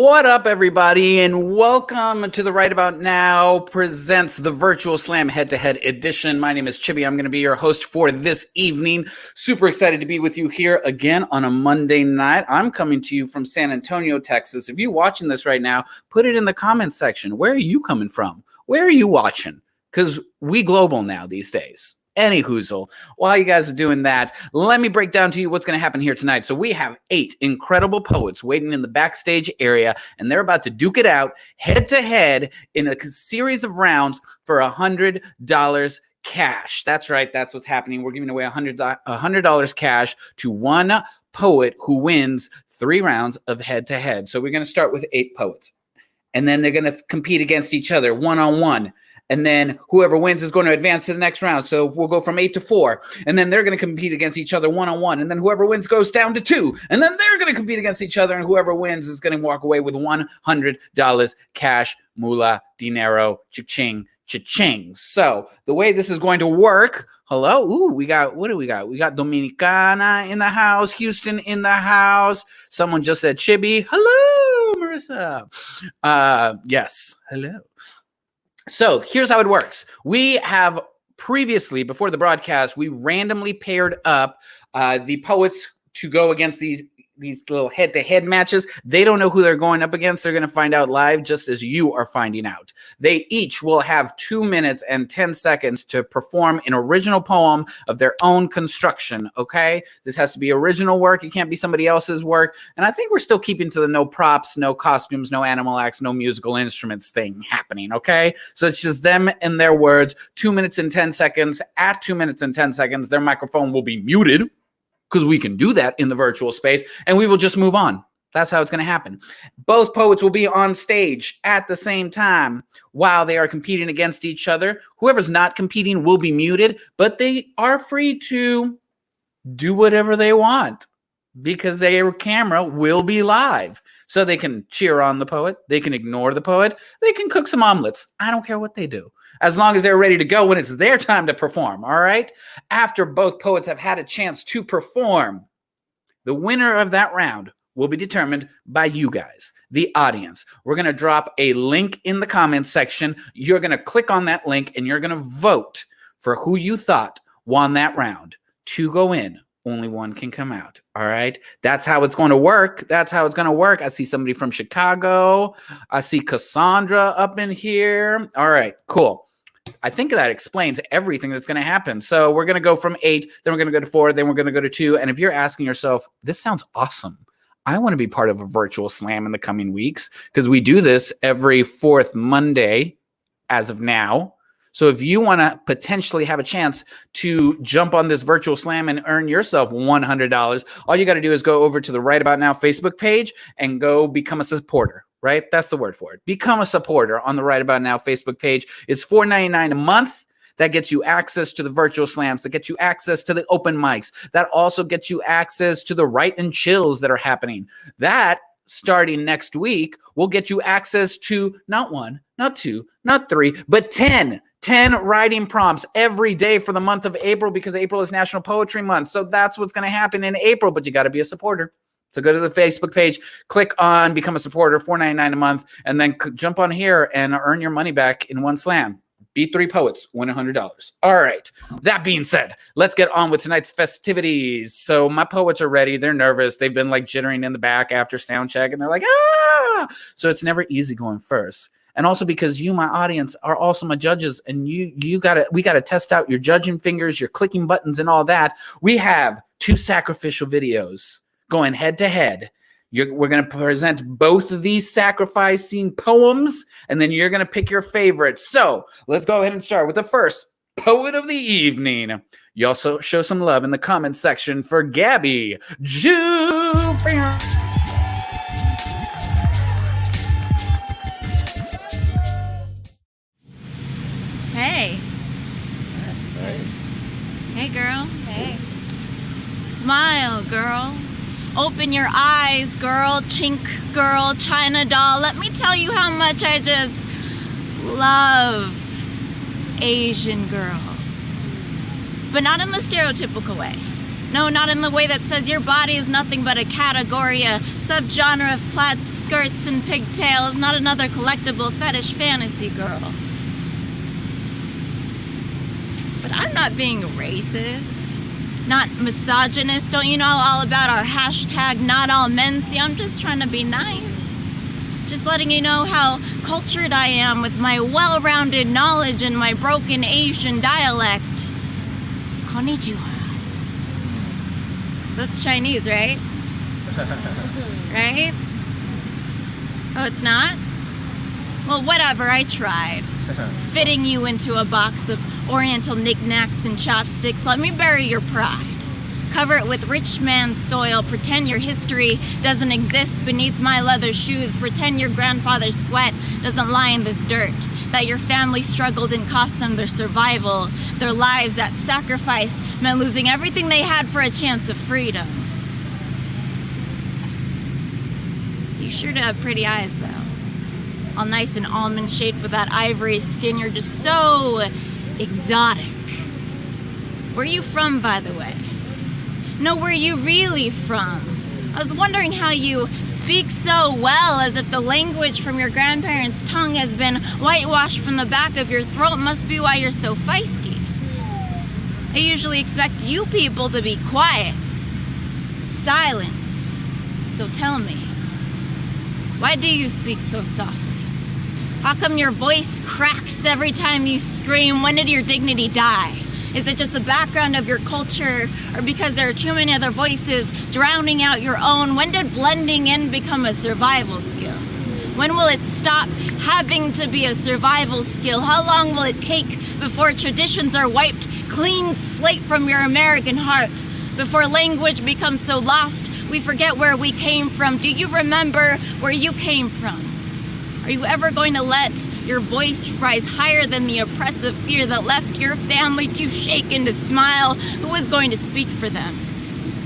What up, everybody, and welcome to the Right About Now presents the Virtual Slam Head-to-Head edition. My name is Chibi. I'm going to be your host for this evening. Super excited to be with you here again on a Monday night. I'm coming to you from San Antonio, Texas. If you're watching this right now, put it in the comments section. Where are you coming from? Where are you watching? Because we global now these days. Any hoozle. While you guys are doing that, let me break down to you what's going to happen here tonight. So we have 8 incredible poets waiting in the backstage area, and they're about to duke it out head-to-head in a series of rounds for $100 cash. That's right. That's what's happening. We're giving away $100 cash to one poet who wins 3 rounds of head-to-head. So we're going to start with 8 poets, and then they're going to compete against each other one-on-one. And then whoever wins is going to advance to the next round. So we'll go from 8 to 4. And then they're going to compete against each other one-on-one. And then whoever wins goes down to 2. And then they're going to compete against each other. And whoever wins is going to walk away with $100 cash, moolah, dinero, cha-ching, cha-ching. So the way this is going to work, hello? Ooh, what do we got? We got Dominicana in the house, Houston in the house. Someone just said Chibi. Hello, Marissa. Yes, hello. So here's how it works. We have previously, before the broadcast, we randomly paired up the poets to go against these little head-to-head matches. They don't know who they're going up against. They're going to find out live just as you are finding out. They each will have 2 minutes and 10 seconds to perform an original poem of their own construction, okay? This has to be original work. It can't be somebody else's work. And I think we're still keeping to the no props, no costumes, no animal acts, no musical instruments thing happening, okay? So it's just them and their words, 2 minutes and 10 seconds. At 2 minutes and 10 seconds, their microphone will be muted, because we can do that in the virtual space, and we will just move on. That's how it's going to happen. Both poets will be on stage at the same time while they are competing against each other. Whoever's not competing will be muted, but they are free to do whatever they want because their camera will be live. So they can cheer on the poet. They can ignore the poet. They can cook some omelets. I don't care what they do, as long as they're ready to go when it's their time to perform, all right? After both poets have had a chance to perform, the winner of that round will be determined by you guys, the audience. We're going to drop a link in the comments section. You're going to click on that link, and you're going to vote for who you thought won that round. 2 go in. Only 1 can come out. All right. That's how it's going to work. That's how it's going to work. I see somebody from Chicago. I see Cassandra up in here. All right, cool. I think that explains everything that's going to happen. So we're going to go from 8, then we're going to go to 4, then we're going to go to 2. And if you're asking yourself, this sounds awesome, I want to be part of a virtual slam in the coming weeks, because we do this every 4th Monday as of now. So if you want to potentially have a chance to jump on this virtual slam and earn yourself $100, all you got to do is go over to the Right About Now Facebook page and go become a supporter, right? That's the word for it. Become a supporter on the Right About Now Facebook page. It's $4.99 a month. That gets you access to the virtual slams, that gets you access to the open mics, that also gets you access to the Write and Chills that are happening. That, starting next week, will get you access to not 1, not 2, not 3, but 10 writing prompts every day for the month of April, because April is National Poetry Month. So that's what's going to happen in April, but you got to be a supporter. So go to the Facebook page, click on Become a Supporter, $4.99 a month, and then jump on here and earn your money back in one slam. Beat 3 poets, win $100. All right. That being said, let's get on with tonight's festivities. So my poets are ready. They're nervous. They've been like jittering in the back after sound check, and they're like, ah! So it's never easy going first. And also because you, my audience, are also my judges, and we gotta test out your judging fingers, your clicking buttons, and all that. We have 2 sacrificial videos going head to head. We're going to present both of these sacrificing poems, and then you're going to pick your favorite. So let's go ahead and start with the first poet of the evening. You also show some love in the comments section for Gabby Ju. Hey. Hey. Hey, girl. Hey. Smile, girl. Open your eyes, girl. Chink, girl. China doll. Let me tell you how much I just love Asian girls. But not in the stereotypical way. No, not in the way that says your body is nothing but a category, a subgenre of plaid skirts and pigtails, not another collectible fetish fantasy, girl. But I'm not being racist, not misogynist. Don't you know all about our hashtag not all men? See, I'm just trying to be nice. Just letting you know how cultured I am with my well-rounded knowledge and my broken Asian dialect. Konnichiwa. That's Chinese, right? Right? Oh, it's not? Well, whatever, I tried. Fitting you into a box of oriental knickknacks and chopsticks. Let me bury your pride. Cover it with rich man's soil. Pretend your history doesn't exist beneath my leather shoes. Pretend your grandfather's sweat doesn't lie in this dirt. That your family struggled and cost them their survival. Their lives, that sacrifice meant losing everything they had for a chance of freedom. You sure do have pretty eyes, though. All nice and almond-shaped with that ivory skin. You're just so exotic. Where are you from, by the way? No, where are you really from? I was wondering how you speak so well, as if the language from your grandparents' tongue has been whitewashed from the back of your throat. Must be why you're so feisty. I usually expect you people to be quiet, silenced. So tell me, why do you speak so softly? How come your voice cracks every time you scream? When did your dignity die? Is it just the background of your culture, or because there are too many other voices drowning out your own? When did blending in become a survival skill? When will it stop having to be a survival skill? How long will it take before traditions are wiped clean slate from your American heart? Before language becomes so lost we forget where we came from? Do you remember where you came from? Are you ever going to let your voice rise higher than the oppressive fear that left your family too shaken to smile? Who is going to speak for them?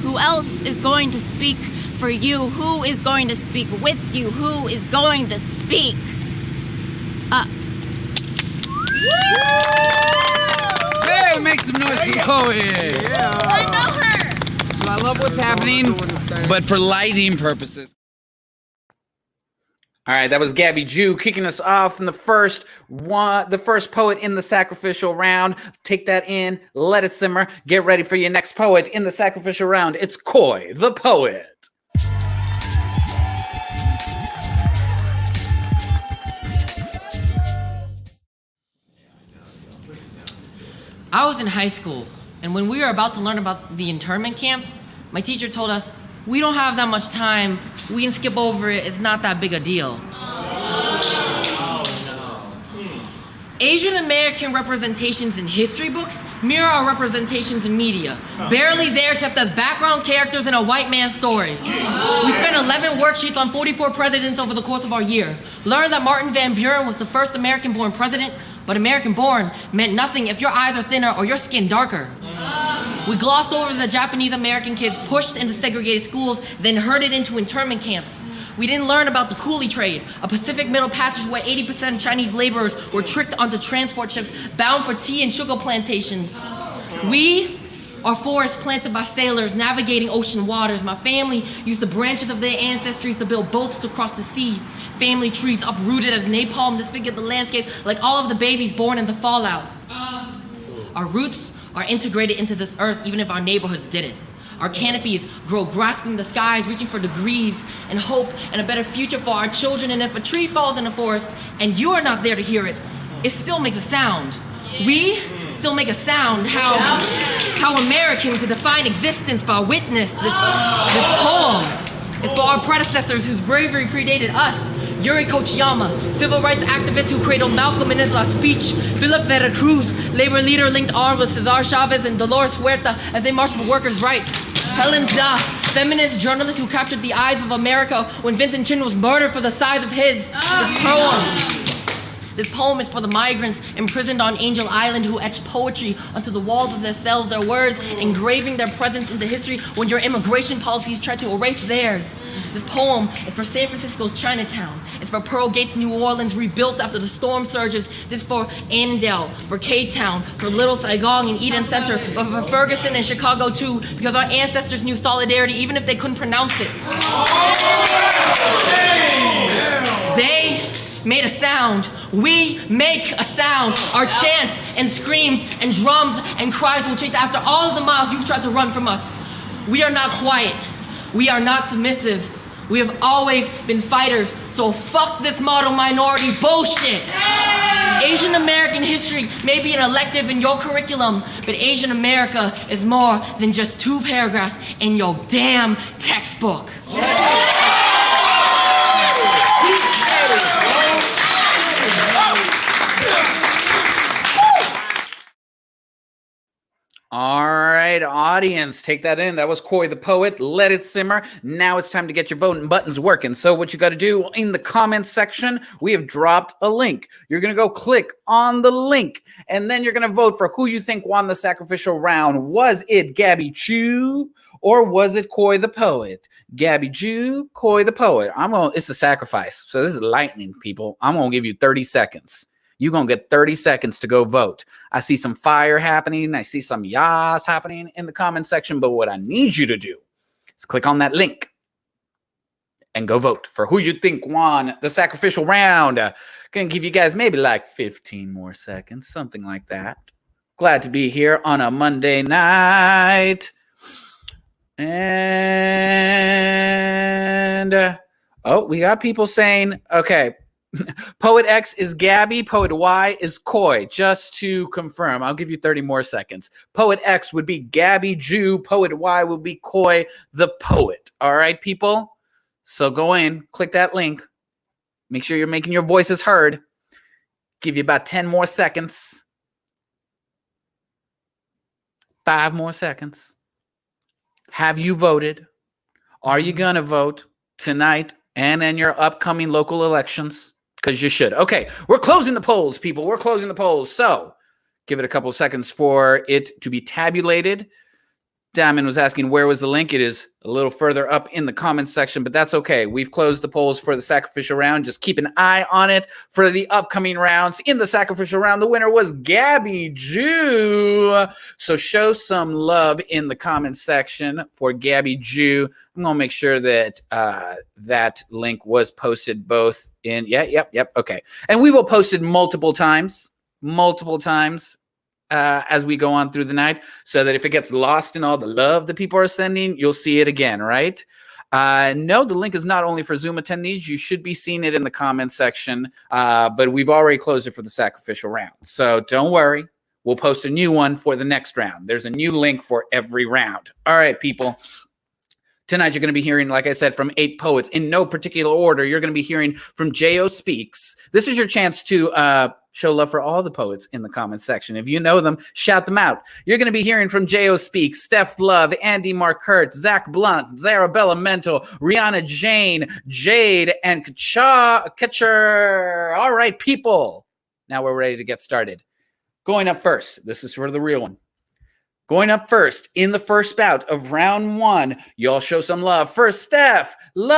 Who else is going to speak for you? Who is going to speak with you? Who is going to speak up? Hey, make some noise for Chloe. Yeah. I know her. So I love what's happening, but for lighting purposes. All right, that was Gabby Jew kicking us off in the first poet in the sacrificial round. Take that in, let it simmer. Get ready for your next poet in the sacrificial round. It's Koi, the poet. I was in high school, and when we were about to learn about the internment camps, my teacher told us, we don't have that much time, we can skip over it, it's not that big a deal. Asian American representations in history books mirror our representations in media. Barely there except as background characters in a white man's story. We spent 11 worksheets on 44 presidents over the course of our year. Learned that Martin Van Buren was the first American-born president, but American-born meant nothing if your eyes are thinner or your skin darker. We glossed over the Japanese American kids pushed into segregated schools, then herded into internment camps. We didn't learn about the coolie trade, a Pacific Middle Passage where 80% of Chinese laborers were tricked onto transport ships bound for tea and sugar plantations. We are forests planted by sailors navigating ocean waters. My family used the branches of their ancestries to build boats to cross the sea. Family trees uprooted as napalm disfigured the landscape like all of the babies born in the fallout. Our roots are integrated into this earth even if our neighborhoods didn't. Our canopies grow grasping the skies, reaching for degrees and hope and a better future for our children. And if a tree falls in the forest and you are not there to hear it, it still makes a sound. We still make a sound. How American to define existence by witness. This poem is for our predecessors whose bravery predated us. Yuri Kochiyama, civil rights activist who cradled Malcolm in his last speech. Philip Vera Cruz, labor leader linked arms with Cesar Chavez and Dolores Huerta as they marched for workers' rights. Helen Zha, feminist journalist who captured the eyes of America when Vincent Chin was murdered for the size of his. This poem is for the migrants imprisoned on Angel Island who etched poetry onto the walls of their cells, their words engraving their presence into history when your immigration policies tried to erase theirs. This poem is for San Francisco's Chinatown. It's for Pearl Gates, New Orleans, rebuilt after the storm surges. This for Annandale, for K-Town, for Little Saigon and Eden Center, but for Ferguson and Chicago too, because our ancestors knew solidarity even if they couldn't pronounce it. They made a sound. We make a sound. Our chants and screams and drums and cries will chase after all of the miles you've tried to run from us. We are not quiet. We are not submissive. We have always been fighters, so fuck this model minority bullshit. Asian American history may be an elective in your curriculum, but Asian America is more than just 2 paragraphs in your damn textbook. All right, audience, take that in. That was Coy the Poet. Let it simmer. Now it's time to get your voting buttons working. So what you got to do in the comments section, we have dropped a link. You're going to go click on the link, and then you're going to vote for who you think won the sacrificial round. Was it Gabby Chu or was it Coy the Poet? Gabby Chu, Coy the Poet. It's a sacrifice. So this is lightning, people. I'm going to give you 30 seconds. You're going to get 30 seconds to go vote. I see some fire happening. I see some yas happening in the comment section. But what I need you to do is click on that link and go vote for who you think won the sacrificial round. Going to give you guys maybe like 15 more seconds, something like that. Glad to be here on a Monday night. And, we got people saying, okay, Poet X is Gabby, Poet Y is Coy. Just to confirm, I'll give you 30 more seconds. Poet X would be Gabby Jew, Poet Y would be Coy the Poet. All right, people? So go in, click that link. Make sure you're making your voices heard. Give you about 10 more seconds. 5 more seconds. Have you voted? Are you going to vote tonight and in your upcoming local elections? Because you should. Okay, we're closing the polls, people. We're closing the polls. So give it a couple of seconds for it to be tabulated. Diamond was asking where was the link. It is a little further up in the comments section, but that's okay. We've closed the polls for the sacrificial round. Just keep an eye on it for the upcoming rounds. In the sacrificial round, the winner was Gabby Jew. So show some love in the comments section for Gabby Jew. I'm going to make sure that that link was posted both in, okay. And we will post it multiple times as we go on through the night, so that if it gets lost in all the love that people are sending, you'll see it again, right? No, the link is not only for Zoom attendees. You should be seeing it in the comments section, but we've already closed it for the sacrificial round. So don't worry. We'll post a new one for the next round. There's a new link for every round. All right, people. Tonight, you're going to be hearing, like I said, from 8 poets in no particular order. You're going to be hearing from J.O. Speaks. This is your chance to show love for all the poets in the comments section. If you know them, shout them out. You're going to be hearing from J.O. Speaks, Steph Love, Andy Markert, Xach Blunt, Zara Bellum, Rianna Jane, Jade, and Ketcher. All right, people. Now we're ready to get started. Going up first. This is for the real one. Going up first in the first bout of round 1, y'all show some love. First, Steph Love.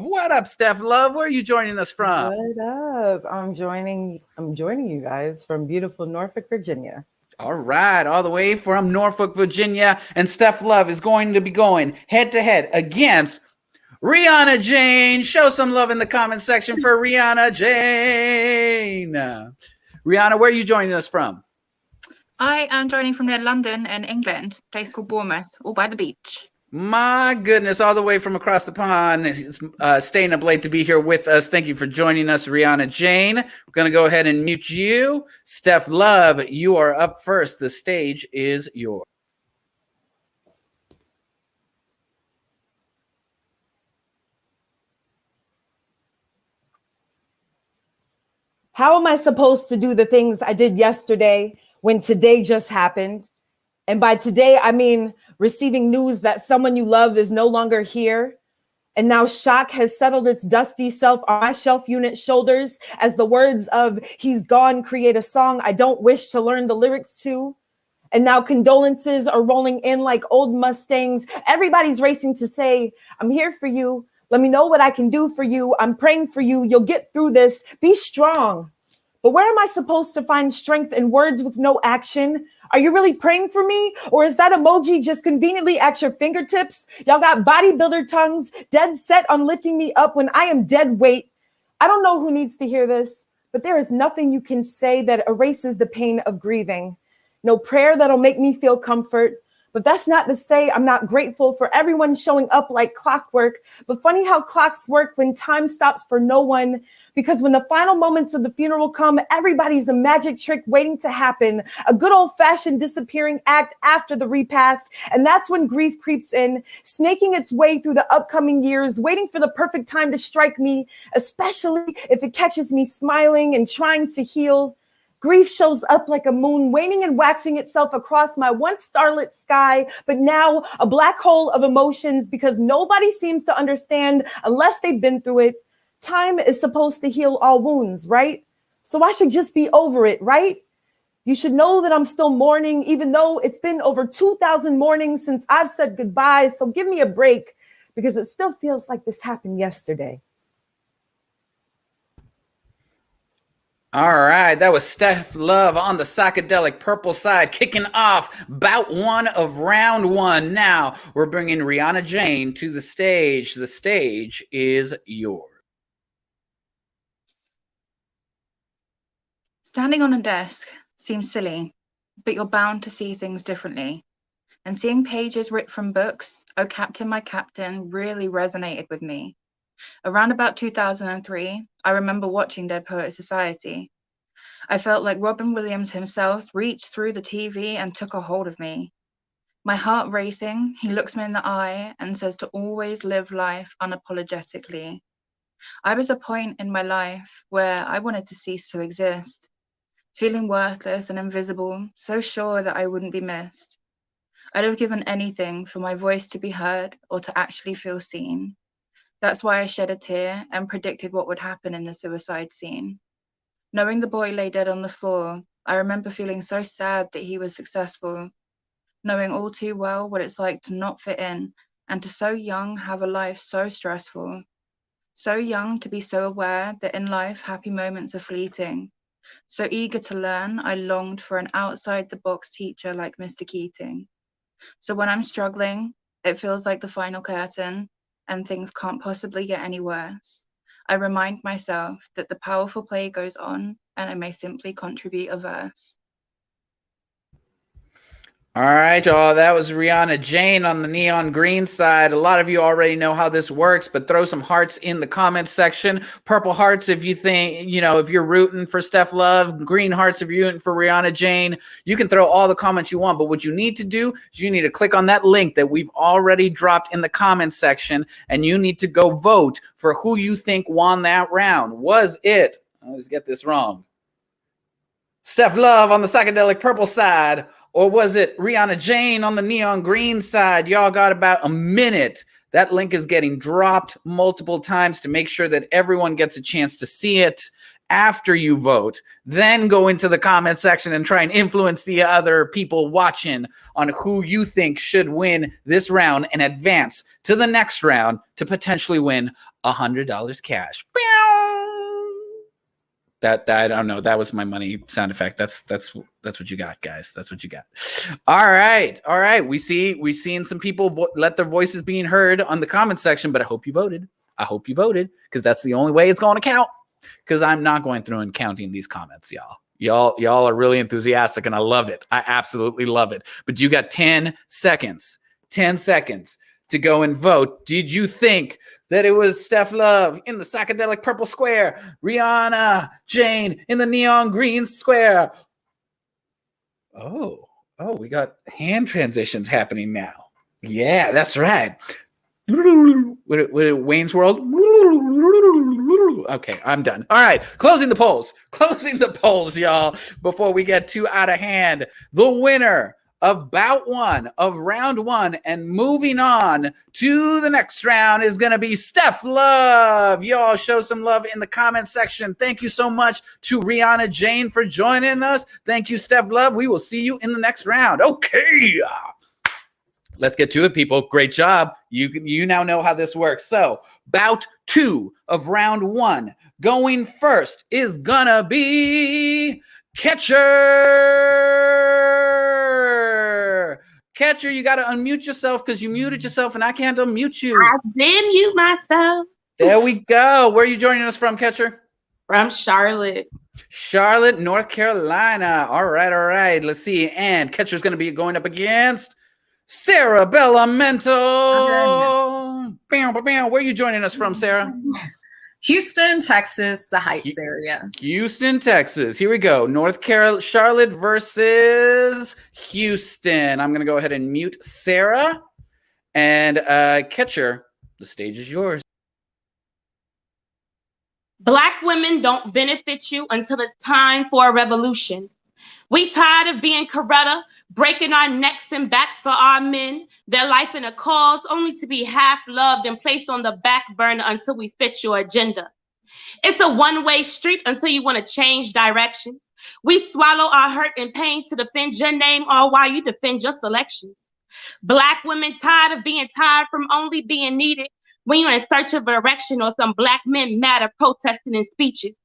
What up, Steph Love? Where are you joining us from? What up? I'm joining you guys from beautiful Norfolk, Virginia. All right, all the way from Norfolk, Virginia. And Steph Love is going to be going head-to-head against Rianna Jane. Show some love in the comment section for Rianna Jane. Rianna, where are you joining us from? I am joining from near London in England, a place called Bournemouth, all by the beach. My goodness, all the way from across the pond, staying up late to be here with us. Thank you for joining us, Rianna Jane. We're going to go ahead and mute you. Steph Love, you are up first. The stage is yours. How am I supposed to do the things I did yesterday when today just happened? And by today, I mean receiving news that someone you love is no longer here. And now shock has settled its dusty self on my shelf unit shoulders as the words of "He's Gone" create a song I don't wish to learn the lyrics to. And now condolences are rolling in like old Mustangs. Everybody's racing to say, I'm here for you. Let me know what I can do for you. I'm praying for you. You'll get through this. Be strong. But where am I supposed to find strength in words with no action? Are you really praying for me? Or is that emoji just conveniently at your fingertips? Y'all got bodybuilder tongues, dead set on lifting me up when I am dead weight. I don't know who needs to hear this, but there is nothing you can say that erases the pain of grieving. No prayer that'll make me feel comfort. But that's not to say I'm not grateful for everyone showing up like clockwork. But funny how clocks work when time stops for no one. Because when the final moments of the funeral come, everybody's a magic trick waiting to happen. A good old-fashioned disappearing act after the repast. And that's when grief creeps in, snaking its way through the upcoming years, waiting for the perfect time to strike me, especially if it catches me smiling and trying to heal. Grief shows up like a moon, waning and waxing itself across my once starlit sky, but now a black hole of emotions because nobody seems to understand unless they've been through it. Time is supposed to heal all wounds, right? So I should just be over it, right? You should know that I'm still mourning, even though it's been over 2,000 mornings since I've said goodbye. So give me a break because it still feels like this happened yesterday. All right, that was Steph Love on the psychedelic purple side, kicking off bout 1 of round 1. Now we're bringing Rianna Jane to the stage. The stage is yours. Standing on a desk seems silly, but you're bound to see things differently. And seeing pages ripped from books, Oh Captain, My Captain, really resonated with me. Around about 2003, I remember watching Dead Poets Society. I felt like Robin Williams himself reached through the TV and took a hold of me. My heart racing, he looks me in the eye and says to always live life unapologetically. I was at a point in my life where I wanted to cease to exist, feeling worthless and invisible, so sure that I wouldn't be missed. I'd have given anything for my voice to be heard or to actually feel seen. That's why I shed a tear and predicted what would happen in the suicide scene. Knowing the boy lay dead on the floor, I remember feeling so sad that he was successful, knowing all too well what it's like to not fit in and to so young have a life so stressful. So young to be so aware that in life happy moments are fleeting. So eager to learn, I longed for an outside-the-box teacher like Mr. Keating. So when I'm struggling, it feels like the final curtain, and things can't possibly get any worse. I remind myself that the powerful play goes on and I may simply contribute a verse. All right, y'all. That was Rianna Jane on the neon green side. A lot of you already know how this works, but throw some hearts in the comments section. Purple hearts if you think, if you're rooting for Steph Love. Green hearts if you're rooting for Rianna Jane. You can throw all the comments you want, but what you need to do is you need to click on that link that we've already dropped in the comments section, and you need to go vote for who you think won that round. Was it, let's get this wrong, Steph Love on the psychedelic purple side, or was it Rianna Jane on the neon green side? Y'all got about a minute. That link is getting dropped multiple times to make sure that everyone gets a chance to see it after you vote. Then go into the comment section and try and influence the other people watching on who you think should win this round and advance to the next round to potentially win $100 cash. That I don't know. That was my money sound effect. That's what you got, guys. That's what you got. All right. We've seen some people let their voices being heard on the comment section, but I hope you voted. Because that's the only way it's going to count. Because I'm not going through and counting these comments, y'all. Y'all are really enthusiastic, and I love it. I absolutely love it. But you got 10 seconds. 10 seconds to go and vote. Did you think that it was Steph Love in the psychedelic purple square, Rianna Jane in the neon green square? Oh, we got hand transitions happening now. Yeah, that's right. With Wayne's World. Okay, I'm done. All right, closing the polls, y'all, before we get too out of hand. The winner of bout 1 of round 1. And moving on to the next round is going to be Steph Love. Y'all show some love in the comment section. Thank you so much to Rianna Jane for joining us. Thank you, Steph Love. We will see you in the next round. Okay. Let's get to it, people. Great job. You now know how this works. So, bout 2 of round 1. Going first is gonna be Catcher. Catcher, you got to unmute yourself because you muted yourself and I can't unmute you. I did mute myself. There we go. Where are you joining us from, Catcher? From Charlotte. Charlotte, North Carolina. All right. Let's see. And Catcher's going to be going up against Sarah Bellum. Bam. Where are you joining us from, Sarah? Houston, Texas, the Heights area. Houston, Texas. Here we go. Charlotte versus Houston. I'm going to go ahead and mute Sarah. And Catcher, the stage is yours. Black women don't benefit you until it's time for a revolution. We tired of being Coretta, breaking our necks and backs for our men, their life in a cause only to be half loved and placed on the back burner until we fit your agenda. It's a one-way street until you want to change directions. We swallow our hurt and pain to defend your name, all while you defend your selections. Black women tired of being tired from only being needed when you're in search of a direction or some black men matter protesting in speeches.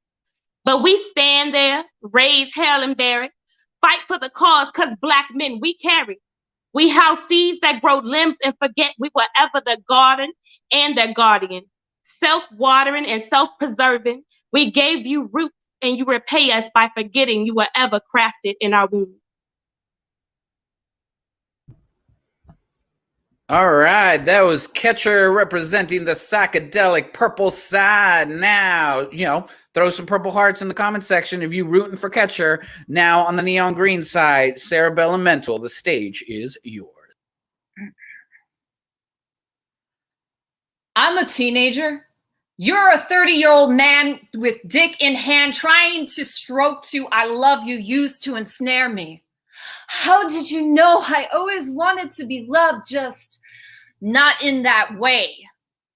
But we stand there, raise hell and bear it, fight for the cause because black men we carry. We house seeds that grow limbs and forget we were ever the garden and their guardian. Self-watering and self-preserving, we gave you roots and you repay us by forgetting you were ever crafted in our womb. All right, that was Catcher representing the psychedelic purple side. Now, throw some purple hearts in the comment section if you rooting for Catcher. Now on the neon green side, Sarah Bellum, the stage is yours. I'm a teenager. You're a 30-year-old man with dick in hand trying to stroke to I love you used to ensnare me. How did you know I always wanted to be loved, just not in that way?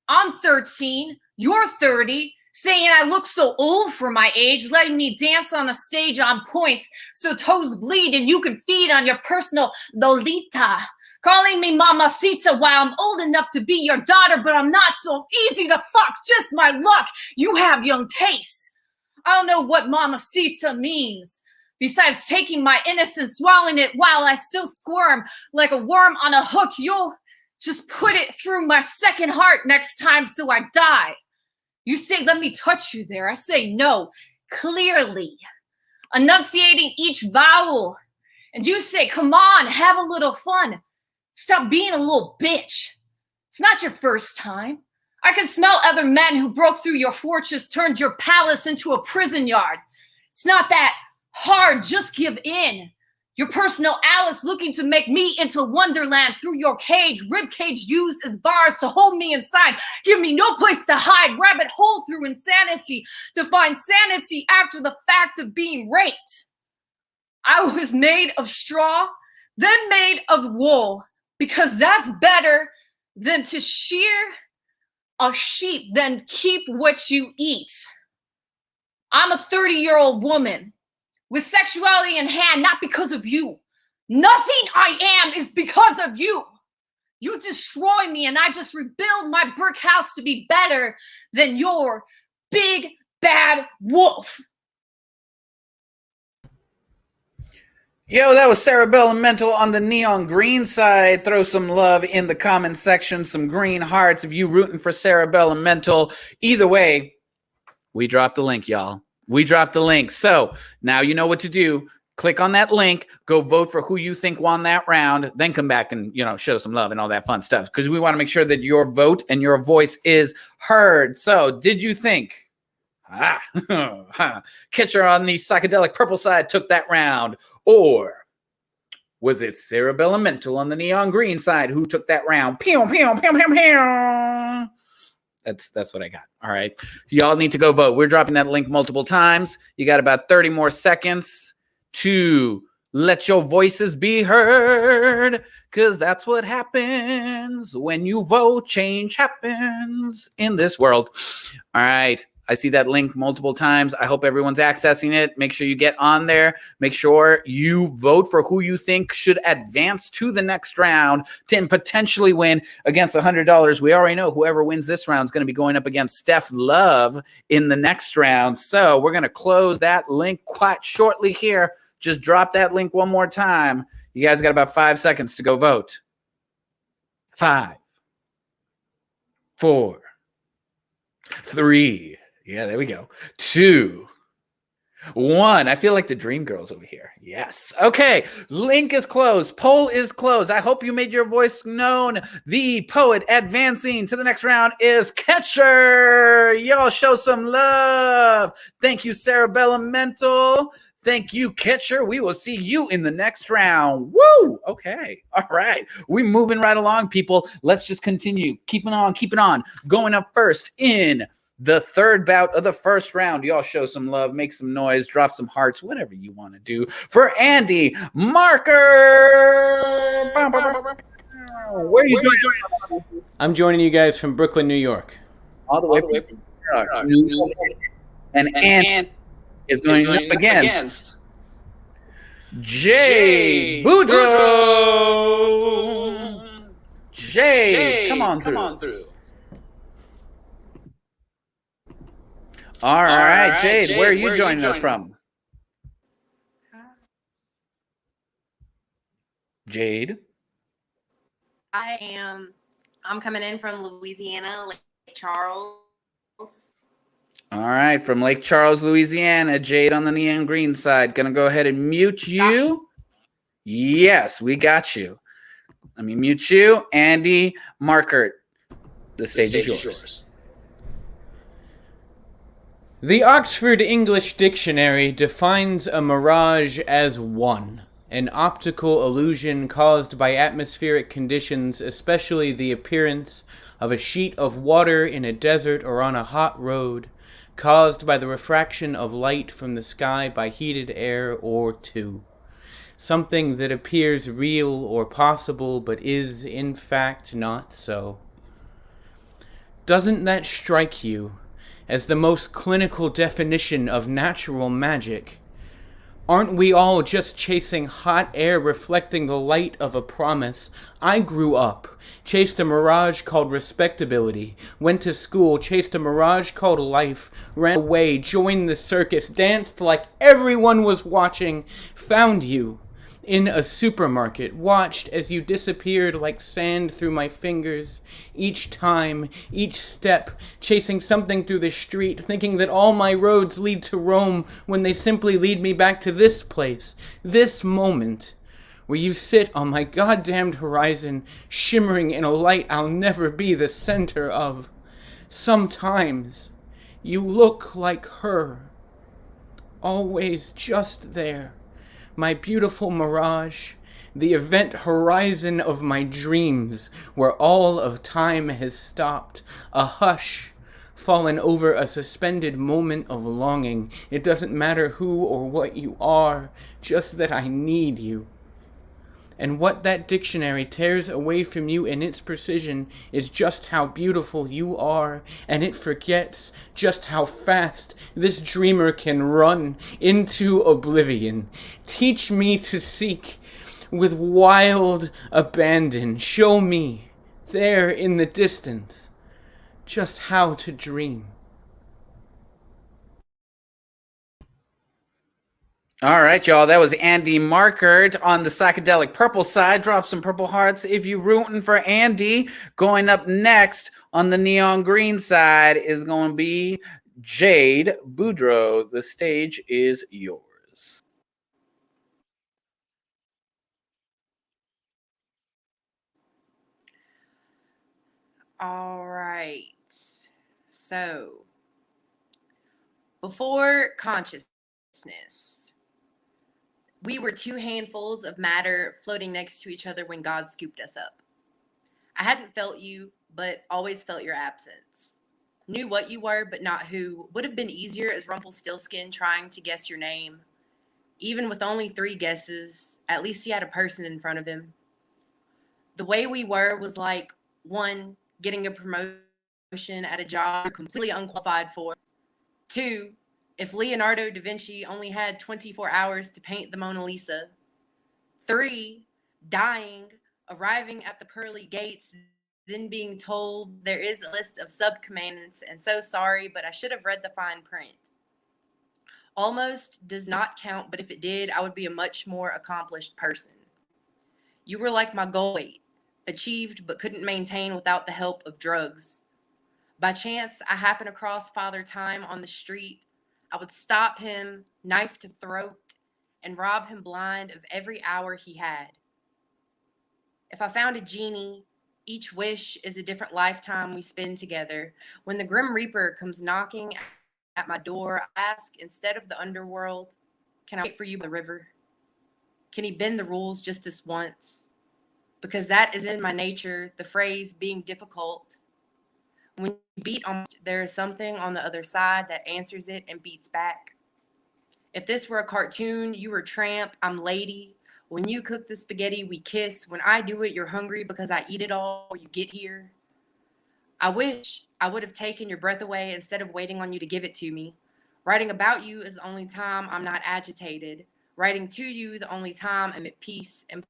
I'm 13, you're 30, saying I look so old for my age, letting me dance on a stage on points so toes bleed and you can feed on your personal Lolita. Calling me mamacita while I'm old enough to be your daughter, but I'm not so easy to fuck, just my luck. You have young tastes. I don't know what mamacita means. Besides taking my innocence, swallowing it while I still squirm like a worm on a hook, you'll just put it through my second heart next time so I die. You say, let me touch you there. I say no, clearly, enunciating each vowel. And you say, come on, have a little fun. Stop being a little bitch. It's not your first time. I can smell other men who broke through your fortress, turned your palace into a prison yard. It's not that hard, just give in. Your personal Alice looking to make me into Wonderland through your cage, ribcage used as bars to hold me inside. Give me no place to hide, rabbit hole through insanity to find sanity after the fact of being raped. I was made of straw, then made of wool, because that's better than to shear a sheep than keep what you eat. I'm a 30-year-old woman with sexuality in hand, not because of you. Nothing I am is because of you. You destroy me and I just rebuild my brick house to be better than your big bad wolf. Yo, that was Sarah Bellum on the neon green side. Throw some love in the comment section, some green hearts if you rooting for Sarah Bellum. Either way, we dropped the link, y'all. We dropped the link. So now you know what to do. Click on that link, go vote for who you think won that round, then come back and, show some love and all that fun stuff, because we want to make sure that your vote and your voice is heard. So did you think Catcher on the psychedelic purple side took that round, or was it Sarah Bellum on the neon green side who took that round? Pew, pew, pew, pew, pew. That's what I got. All right. Y'all need to go vote. We're dropping that link multiple times. You got about 30 more seconds to Let your voices be heard, because that's what happens when you vote. Change happens in this world. All right. I see that link multiple times. I hope everyone's accessing it. Make sure you get on there. Make sure you vote for who you think should advance to the next round to potentially win against $100. We already know whoever wins this round is going to be going up against Steph Love in the next round. So we're going to close that link quite shortly here. Just drop that link one more time. You guys got about 5 seconds to go vote. 5, 4, 3. Yeah, there we go. 2, 1. I feel like the dream girls over here. Yes. Okay. Link is closed. Poll is closed. I hope you made your voice known. The poet advancing to the next round is Catcher. Y'all show some love. Thank you, Sarah Bellum Mental. Thank you, Catcher. We will see you in the next round. Woo! Okay. All right. We're moving right along, people. Let's just continue. Keeping on. Going up first in the third bout of the first round. Y'all show some love, make some noise, drop some hearts, whatever you want to do for Andy Markert. Where are you joining? I'm joining you guys from Brooklyn, New York. All the way from New York. And Andy is going up against Jade Boudreaux. Jade, come on through. All right, Jade, where are you joining us from? Jade? I'm coming in from Louisiana, Lake Charles. All right, from Lake Charles, Louisiana, Jade on the neon green side. Gonna go ahead and mute you. Yes, we got you. Let me mute you. Andy Markert, the stage is yours. The Oxford English Dictionary defines a mirage as one, an optical illusion caused by atmospheric conditions, especially the appearance of a sheet of water in a desert or on a hot road, caused by the refraction of light from the sky by heated air or two. Something that appears real or possible but is in fact not so. Doesn't that strike you as the most clinical definition of natural magic? Aren't we all just chasing hot air reflecting the light of a promise? I grew up, chased a mirage called respectability, went to school, chased a mirage called life, ran away, joined the circus, danced like everyone was watching, found you in a supermarket, watched as you disappeared like sand through my fingers, each time, each step, chasing something through the street, thinking that all my roads lead to Rome when they simply lead me back to this place, this moment, where you sit on my goddamned horizon, shimmering in a light I'll never be the center of. Sometimes you look like her, always just there. My beautiful mirage, the event horizon of my dreams, where all of time has stopped, a hush fallen over a suspended moment of longing. It doesn't matter who or what you are, just that I need you. And what that dictionary tears away from you in its precision is just how beautiful you are, and it forgets just how fast this dreamer can run into oblivion. Teach me to seek with wild abandon. Show me, there in the distance, just how to dream. All right, y'all. That was Andy Markert on the psychedelic purple side. Drop some purple hearts if you're rooting for Andy. Going up next on the neon green side is going to be Jade Boudreaux. The stage is yours. All right. So, before consciousness, we were two handfuls of matter floating next to each other when God scooped us up. I hadn't felt you, but always felt your absence. Knew what you were, but not who. Would have been easier as Rumpelstiltskin trying to guess your name. Even with only 3 guesses, at least he had a person in front of him. The way we were was like, 1, getting a promotion at a job you're completely unqualified for. 2, if Leonardo da Vinci only had 24 hours to paint the Mona Lisa. 3, dying, arriving at the pearly gates, then being told there is a list of subcommandants and so sorry, but I should have read the fine print. Almost does not count, but if it did, I would be a much more accomplished person. You were like my goal weight, achieved but couldn't maintain without the help of drugs. By chance, I happened across Father Time on the street. I would stop him, knife to throat, and rob him blind of every hour he had. If I found a genie, each wish is a different lifetime we spend together. When the Grim Reaper comes knocking at my door, I ask, instead of the underworld, can I wait for you by the river? Can he bend the rules just this once? Because that is in my nature, the phrase being difficult. When you beat on, there is something on the other side that answers it and beats back. If this were a cartoon, you were tramp, I'm lady. When you cook the spaghetti, we kiss. When I do it, you're hungry because I eat it all when you get here. I wish I would have taken your breath away instead of waiting on you to give it to me. Writing about you is the only time I'm not agitated. Writing to you, the only time I'm at peace. And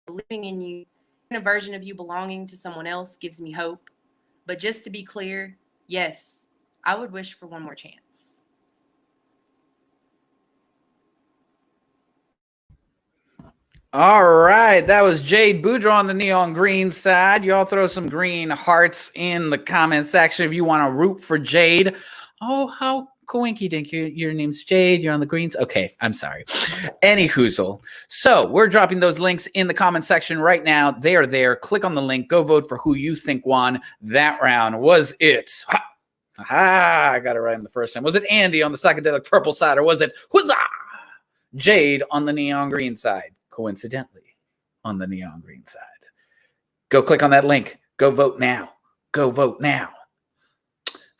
living in you, a version of you belonging to someone else gives me hope. But just to be clear, yes, I would wish for one more chance. All right, that was Jade Boudreaux on the neon green side. Y'all throw some green hearts in the comment section if you want to root for Jade. Oh, how coinky dink, your name's Jade, you're on the greens. Okay, I'm sorry. Any hoozle. So we're dropping those links in the comment section right now. They are there. Click on the link. Go vote for who you think won that round. Was it? I got it right in the first time. Was it Andy on the psychedelic purple side, or was it Jade on the neon green side? Coincidentally, on the neon green side. Go click on that link. Go vote now. Go vote now.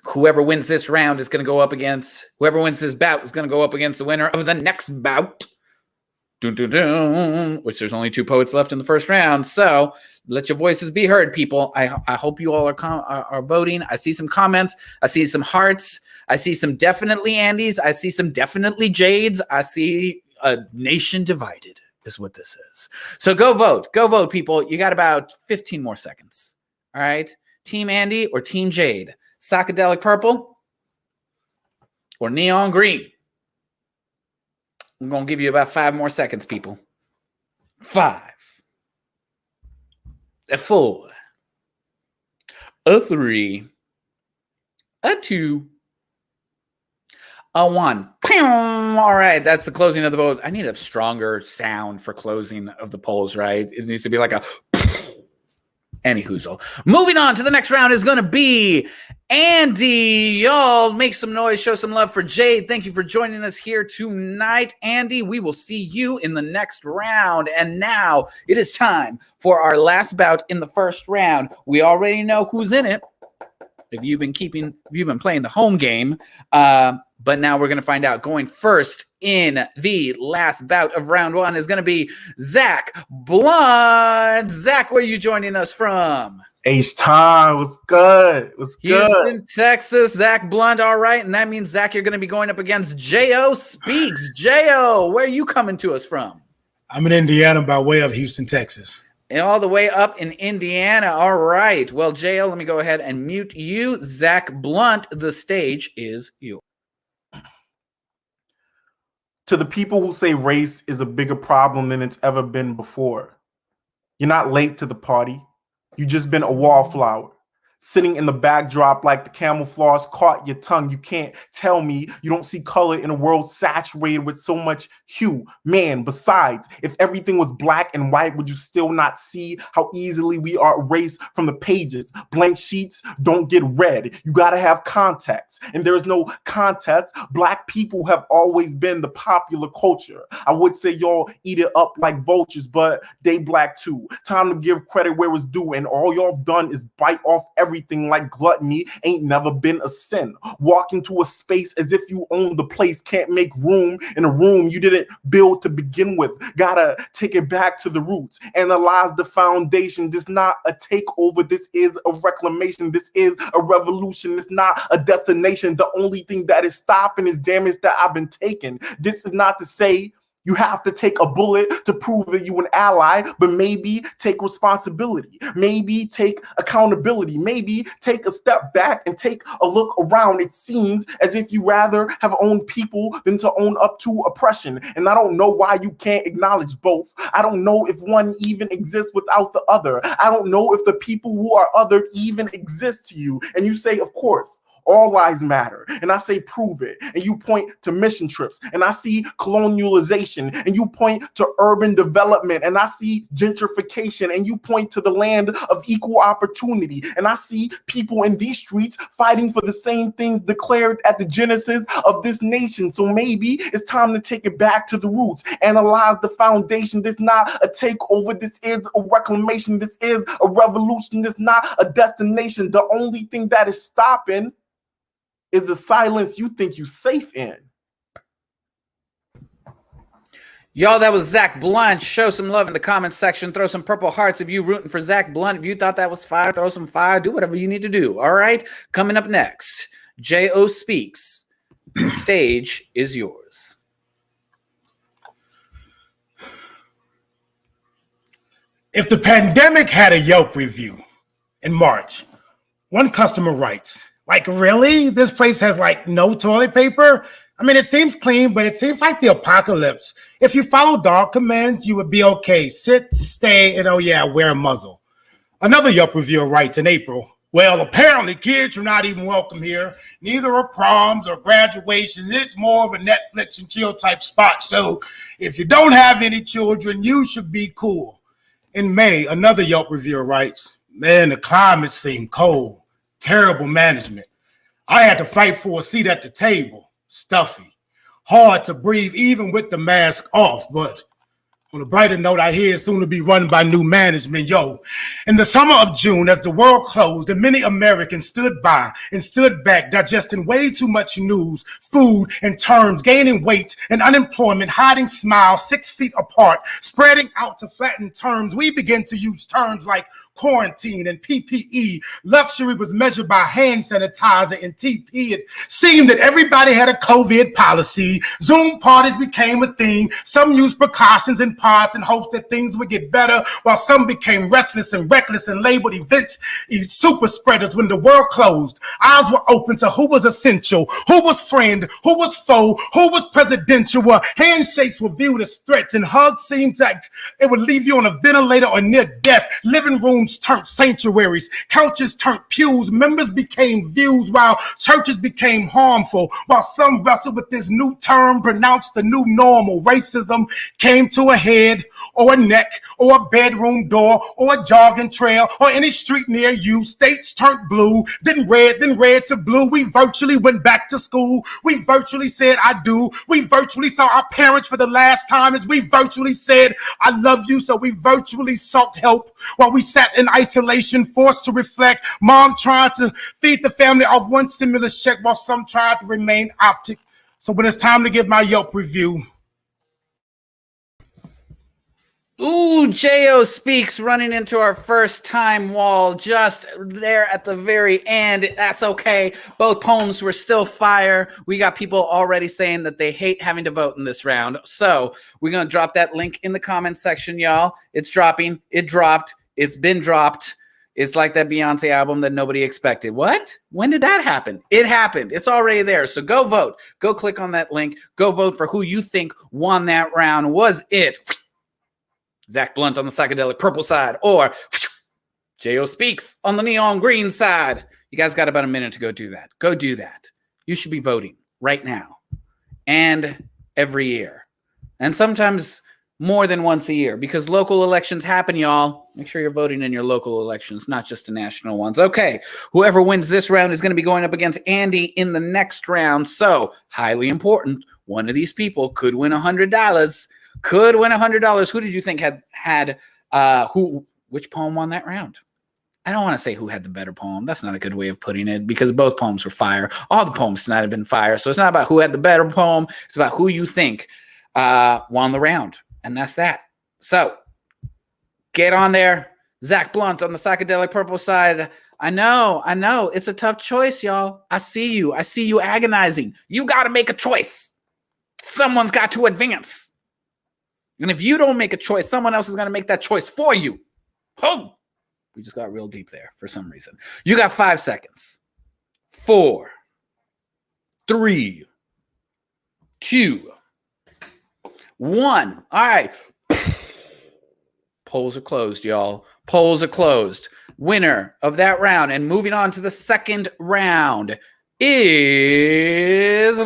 Whoever wins this round is going to go up against, whoever wins this bout is going to go up against the winner of the next bout. Dun, dun, dun, which there's only 2 poets left in the first round. So let your voices be heard, people. I hope you all are voting. I see some comments. I see some hearts. I see some definitely Andys. I see some definitely Jades. I see a nation divided is what this is. So go vote. Go vote, people. You got about 15 more seconds. All right? Team Andy or Team Jade? Psychedelic purple or neon green? I'm going to give you about 5 more seconds, people. 5, 4, 3, 2, 1. All right, that's the closing of the vote. I need a stronger sound for closing of the polls, right? It needs to be like a any hoozle. Moving on to the next round is going to be Andy. Y'all make some noise, show some love for Jade. Thank you for joining us here tonight. Andy, we will see you in the next round. And now it is time for our last bout in the first round. We already know who's in it. If you've been playing the home game, but now we're going to find out. Going first in the last bout of round 1 is going to be Xach Blunt. Xach, where are you joining us from? H-Time, what's good? What's good? Houston, Texas, Xach Blunt. All right, and that means, Xach, you're going to be going up against J.O. Speaks. J.O., where are you coming to us from? I'm in Indiana by way of Houston, Texas. And all the way up in Indiana. All right. Well, J.O., let me go ahead and mute you. Xach Blunt, the stage is yours. To the people who say race is a bigger problem than it's ever been before, you're not late to the party. You just been a wallflower, sitting in the backdrop like the camouflage caught your tongue. You can't tell me you don't see color in a world saturated with so much hue. Man, besides, if everything was black and white, would you still not see how easily we are erased from the pages? Blank sheets don't get read. You gotta have context, and there is no contest. Black people have always been the popular culture. I would say y'all eat it up like vultures, but they black too. Time to give credit where it's due, and all y'all have done is bite off everything everything like gluttony ain't never been a sin. Walking to a space as if you own the place, can't make room in a room you didn't build to begin with. Gotta take it back to the roots, analyze the foundation. This not a takeover, this is a reclamation, this is a revolution, it's not a destination. The only thing that is stopping is damage that I've been taking. This is not to say you have to take a bullet to prove that you're an ally, but maybe take responsibility, maybe take accountability, maybe take a step back and take a look around. It seems as if you rather have owned people than to own up to oppression. And I don't know why you can't acknowledge both. I don't know if one even exists without the other. I don't know if the people who are othered even exist to you. And you say, of course, all lives matter. And I say, prove it. And you point to mission trips. And I see colonialization. And you point to urban development. And I see gentrification. And you point to the land of equal opportunity. And I see people in these streets fighting for the same things declared at the genesis of this nation. So maybe it's time to take it back to the roots. Analyze the foundation. This is not a takeover. This is a reclamation. This is a revolution. This is not a destination. The only thing that is stopping is the silence you think you're safe in. Y'all, that was Xach Blunt. Show some love in the comments section. Throw some purple hearts if you rooting for Xach Blunt. If you thought that was fire, throw some fire. Do whatever you need to do. All right? Coming up next, J.O. Speaks. The stage is yours. If the pandemic had a Yelp review in March, one customer writes, like, really? This place has like no toilet paper? I mean, it seems clean, but it seems like the apocalypse. If you follow dog commands, you would be okay. Sit, stay, and oh yeah, wear a muzzle. Another Yelp reviewer writes in April, well, apparently kids are not even welcome here. Neither are proms or graduations. It's more of a Netflix and chill type spot. So if you don't have any children, you should be cool. In May, another Yelp reviewer writes, man, the climate seemed cold. Terrible management. I had to fight for a seat at the table. Stuffy. Hard to breathe even with the mask off, but on a brighter note, I hear it's soon to be run by new management. Yo, in the summer of June, as the world closed and many Americans stood by and stood back, digesting way too much news, food, and terms, gaining weight and unemployment, hiding smiles 6 feet apart, spreading out to flatten terms, we began to use terms like quarantine and PPE. Luxury was measured by hand sanitizer and TP. It seemed that everybody had a COVID policy. Zoom parties became a thing. Some used precautions and pods in hopes that things would get better, while some became restless and reckless and labeled events super spreaders. When the world closed, eyes were open to who was essential, who was friend, who was foe, who was presidential. Handshakes were viewed as threats, and hugs seemed like it would leave you on a ventilator or near death. Living rooms turned sanctuaries, couches turned pews, members became views, while churches became harmful, while some wrestled with this new term pronounced the new normal. Racism came to a head, or a neck, or a bedroom door, or a jogging trail, or any street near you. States turned blue, then red to blue. We virtually went back to school. We virtually said I do. We virtually saw our parents for the last time as we virtually said I love you. So we virtually sought help while we sat in isolation, forced to reflect. Mom tried to feed the family off one stimulus check while some tried to remain optic. So when it's time to give my Yelp review, Ooh, J.O. Speaks running into our first time wall just there at the very end. That's okay. Both poems were still fire. We got people already saying that they hate having to vote in this round. So we're going to drop that link in the comments section, y'all. It's dropping. It dropped. It's been dropped. It's like that Beyonce album that nobody expected. What? When did that happen? It happened. It's already there. So go vote. Go click on that link. Go vote for who you think won that round. Was it Xach Blunt on the psychedelic purple side, or J.O. Speaks on the neon green side? You guys got about a minute to go do that. Go do that. You should be voting right now and every year, and sometimes more than once a year, because local elections happen, y'all. Make sure you're voting in your local elections, not just the national ones. Okay, whoever wins this round is going to be going up against Andy in the next round. So, highly important, one of these people could win $100. Could win $100. Who did you think had which poem won that round? I don't want to say who had the better poem. That's not a good way of putting it because both poems were fire. All the poems tonight have been fire. So it's not about who had the better poem. It's about who you think won the round. And that's that. So get on there. Xach Blunt on the psychedelic purple side. I know. It's a tough choice, y'all. I see you agonizing. You got to make a choice. Someone's got to advance. And if you don't make a choice, someone else is going to make that choice for you. Oh! We just got real deep there for some reason. You got 5 seconds. 4, 3, 2, 1. All right. Polls are closed, y'all. Polls are closed. Winner of that round and moving on to the second round is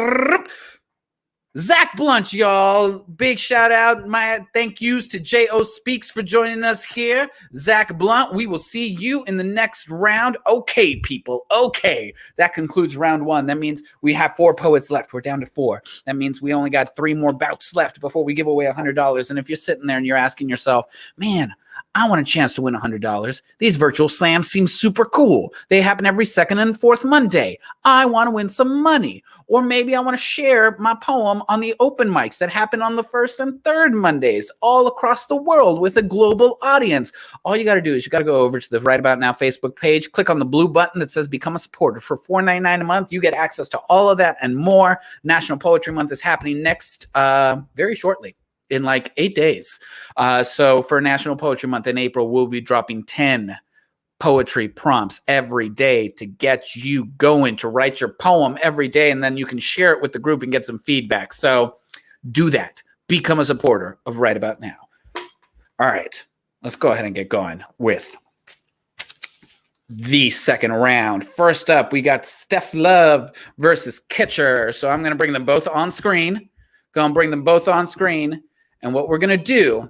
Xach Blunt, y'all. Big shout out. My thank yous to J.O. Speaks for joining us here. Xach Blunt, we will see you in the next round. Okay, people. Okay. That concludes round 1. That means we have 4 poets left. We're down to 4. That means we only got 3 more bouts left before we give away $100. And if you're sitting there and you're asking yourself, man, I want a chance to win $100. These virtual slams seem super cool. They happen every second and fourth Monday. I want to win some money. Or maybe I want to share my poem on the open mics that happen on the first and third Mondays all across the world with a global audience. All you got to do is you got to go over to the Right About Now Facebook page, click on the blue button that says Become a Supporter. For $4.99 a month, you get access to all of that and more. National Poetry Month is happening next very shortly. In like 8 days. So for National Poetry Month in April, we'll be dropping 10 poetry prompts every day to get you going to write your poem every day. And then you can share it with the group and get some feedback. So do that. Become a supporter of Right About Now. All right. Let's go ahead and get going with the second round. First up, we got Steph Love versus Kitcher. So I'm going to bring them both on screen. And what we're going to do,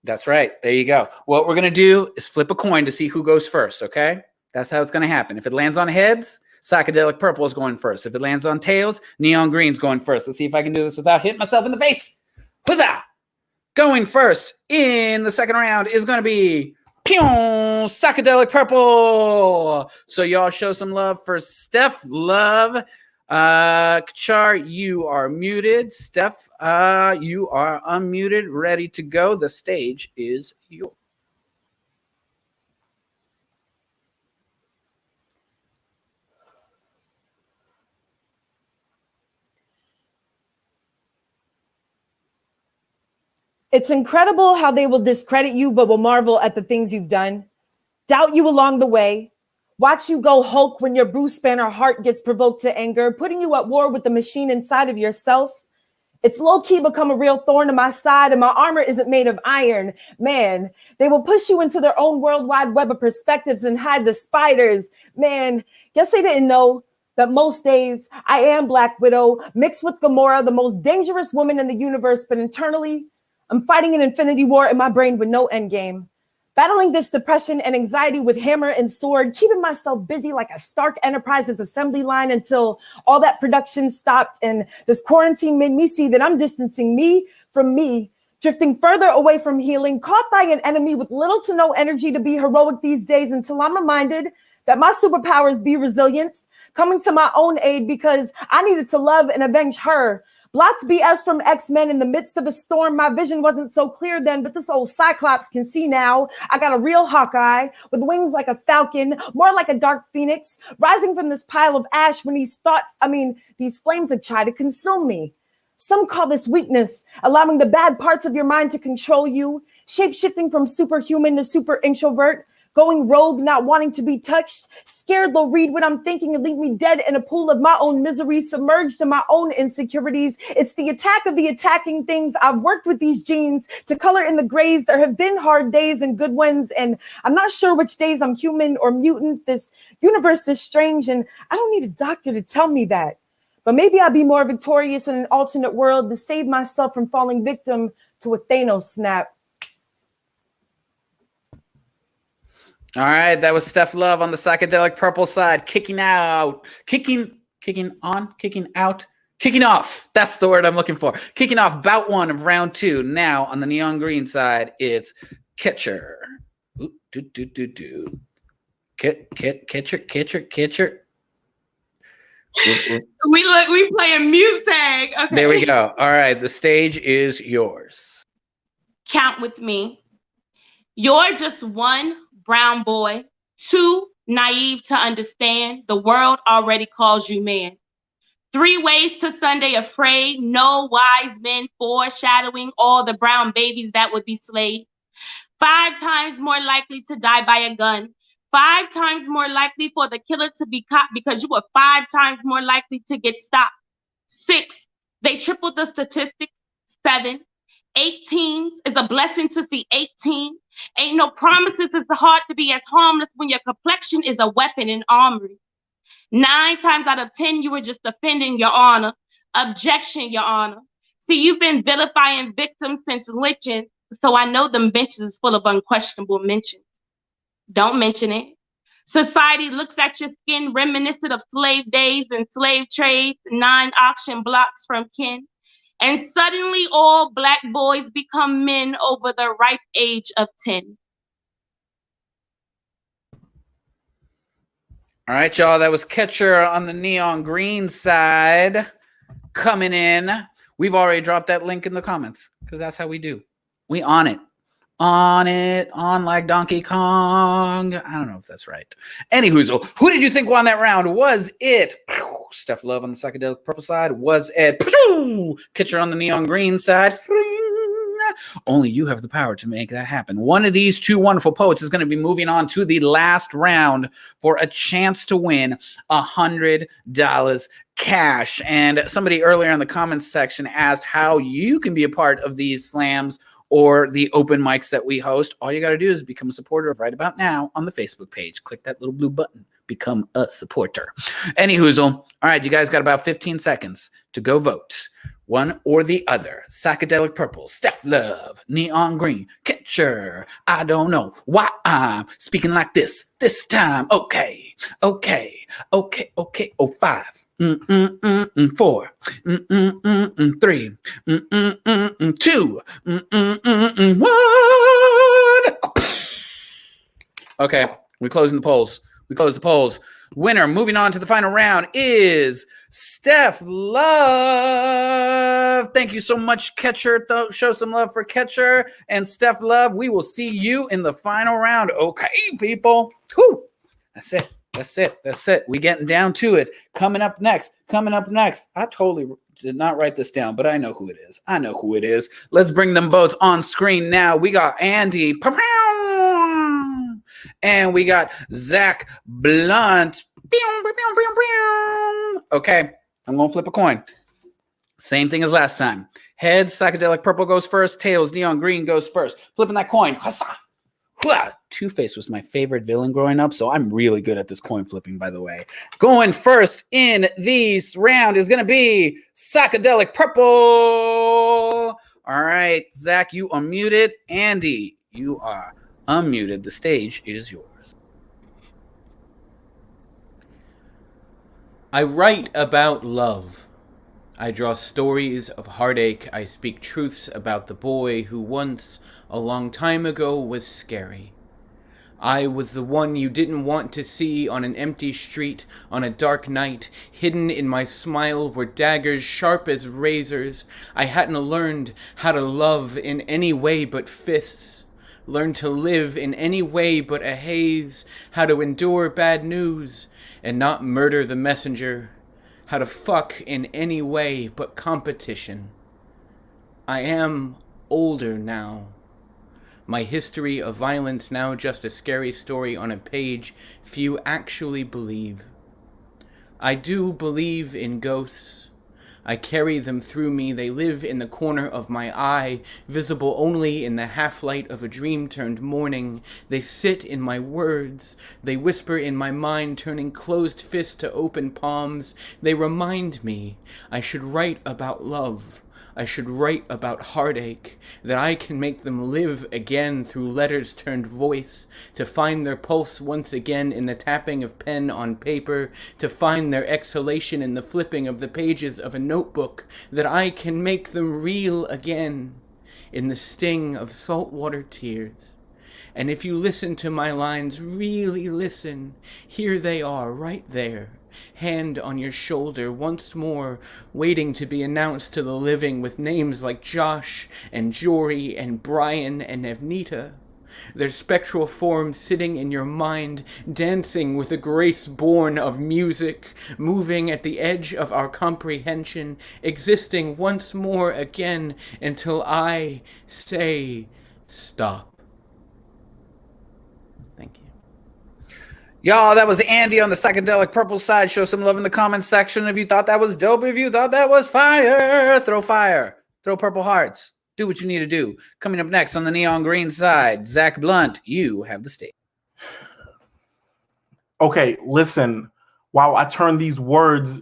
that's right, there you go. What we're going to do is flip a coin to see who goes first, okay? That's how it's going to happen. If it lands on heads, psychedelic purple is going first. If it lands on tails, neon green's going first. Let's see if I can do this without hitting myself in the face. Huzzah! Going first in the second round is going to be psychedelic purple. So y'all show some love for Steph Love. Kachar, you are muted. Steph, you are unmuted, ready to go. The stage is yours. It's incredible how they will discredit you, but will marvel at the things you've done, doubt you along the way, watch you go Hulk when your Bruce Banner heart gets provoked to anger, putting you at war with the machine inside of yourself. It's low-key become a real thorn to my side, and my armor isn't made of iron. Man, they will push you into their own worldwide web of perspectives and hide the spiders. Man, guess they didn't know that most days I am Black Widow, mixed with Gamora, the most dangerous woman in the universe, but internally, I'm fighting an infinity war in my brain with no end game. Battling this depression and anxiety with hammer and sword, keeping myself busy like a Stark Enterprises assembly line until all that production stopped. And this quarantine made me see that I'm distancing me from me, drifting further away from healing, caught by an enemy with little to no energy to be heroic these days until I'm reminded that my superpowers be resilience, coming to my own aid because I needed to love and avenge her. Blocked BS from X-Men in the midst of a storm. My vision wasn't so clear then, but this old Cyclops can see now. I got a real Hawkeye with wings like a falcon, more like a dark phoenix, rising from this pile of ash when these flames have tried to consume me. Some call this weakness, allowing the bad parts of your mind to control you, shape-shifting from superhuman to super introvert, going rogue, not wanting to be touched, scared they'll read what I'm thinking and leave me dead in a pool of my own misery, submerged in my own insecurities. It's the attack of the attacking things. I've worked with these genes to color in the grays. There have been hard days and good ones, and I'm not sure which days I'm human or mutant. This universe is strange, and I don't need a doctor to tell me that. But maybe I'll be more victorious in an alternate world to save myself from falling victim to a Thanos snap. All right, that was Steph Love on the psychedelic purple side, kicking off. That's the word I'm looking for. Kicking off bout 1 of round 2. Now on the neon green side, it's Kitcher. Ooh, do. Catcher. We playing mute tag. Okay. There we go. All right, the stage is yours. Count with me. You're just one brown boy, too naive to understand. The world already calls you man. 3 ways to Sunday afraid. No wise men foreshadowing all the brown babies that would be slayed. 5 times more likely to die by a gun. 5 times more likely for the killer to be caught because you were 5 times more likely to get stopped. 6, they tripled the statistics. 7, 18s is a blessing to see 18. Ain't no promises. It's hard to be as harmless when your complexion is a weapon in armory. 9 times out of 10, you were just defending your honor. Objection, your honor. See, you've been vilifying victims since lynching, so I know them benches is full of unquestionable mentions. Don't mention it. Society looks at your skin reminiscent of slave days and slave trades, 9 auction blocks from kin. And suddenly all Black boys become men over the ripe age of 10. All right, y'all. That was Catcher on the neon green side coming in. We've already dropped that link in the comments because that's how we do. We on it. On like Donkey Kong. I don't know if that's right. Anywho, who did you think won that round? Was it Steph Love on the psychedelic purple side? Was it Catcher on the neon green side? Only you have the power to make that happen. One of these 2 wonderful poets is going to be moving on to the last round for a chance to win $100 cash. And somebody earlier in the comments section asked how you can be a part of these slams or the open mics that we host. All you got to do is become a supporter of Right About Now on the Facebook page. Click that little blue button. Become a supporter. Anyhoozle. All right, you guys got about 15 seconds to go vote. One or the other. Psychedelic purple, Steph Love, neon green, Catcher. I don't know why I'm speaking like this time. Okay. Oh, 5. 4. 3. 2. 1. Okay, we're closing the polls. We close the polls. Winner, moving on to the final round, is Steph Love. Thank you so much, Catcher. Show some love for Catcher and Steph Love. We will see you in the final round. Okay, people. Whew. That's it. We getting down to it. Coming up next. I totally did not write this down, but I know who it is. Let's bring them both on screen now. We got Andy. And we got Xach Blunt. Okay, I'm going to flip a coin. Same thing as last time. Heads, psychedelic purple goes first. Tails, neon green goes first. Flipping that coin. Two-Face was my favorite villain growing up, so I'm really good at this coin flipping, by the way. Going first in this round is going to be psychedelic purple. All right, Xach, you are muted. Andy, you are unmuted. The stage is yours. I write about love. I draw stories of heartache. I speak truths about the boy who once, a long time ago, was scary. I was the one you didn't want to see on an empty street on a dark night. Hidden in my smile were daggers sharp as razors. I hadn't learned how to love in any way but fists. Learned to live in any way but a haze. How to endure bad news and not murder the messenger. How to fuck in any way but competition. I am older now. My history of violence now just a scary story on a page few actually believe. I do believe in ghosts. I carry them through me. They live in the corner of my eye, visible only in the half-light of a dream turned morning. They sit in my words. They whisper in my mind, turning closed fists to open palms. They remind me I should write about love. I should write about heartache, that I can make them live again through letters turned voice, to find their pulse once again in the tapping of pen on paper, to find their exhalation in the flipping of the pages of a notebook, that I can make them real again, in the sting of saltwater tears. And if you listen to my lines, really listen, here they are, right there. Hand on your shoulder, once more, waiting to be announced to the living with names like Josh and Jory and Brian and Evnita. Their spectral forms sitting in your mind, dancing with a grace born of music, moving at the edge of our comprehension, existing once more again until I say stop. Thank you. Y'all, that was Andy on the Psychedelic Purple side. Show some love in the comments section if you thought that was dope. If you thought that was fire, throw purple hearts. Do what you need to do. Coming up next on the Neon Green side, Zach Blunt, you have the stage. Okay, listen. While I turn these words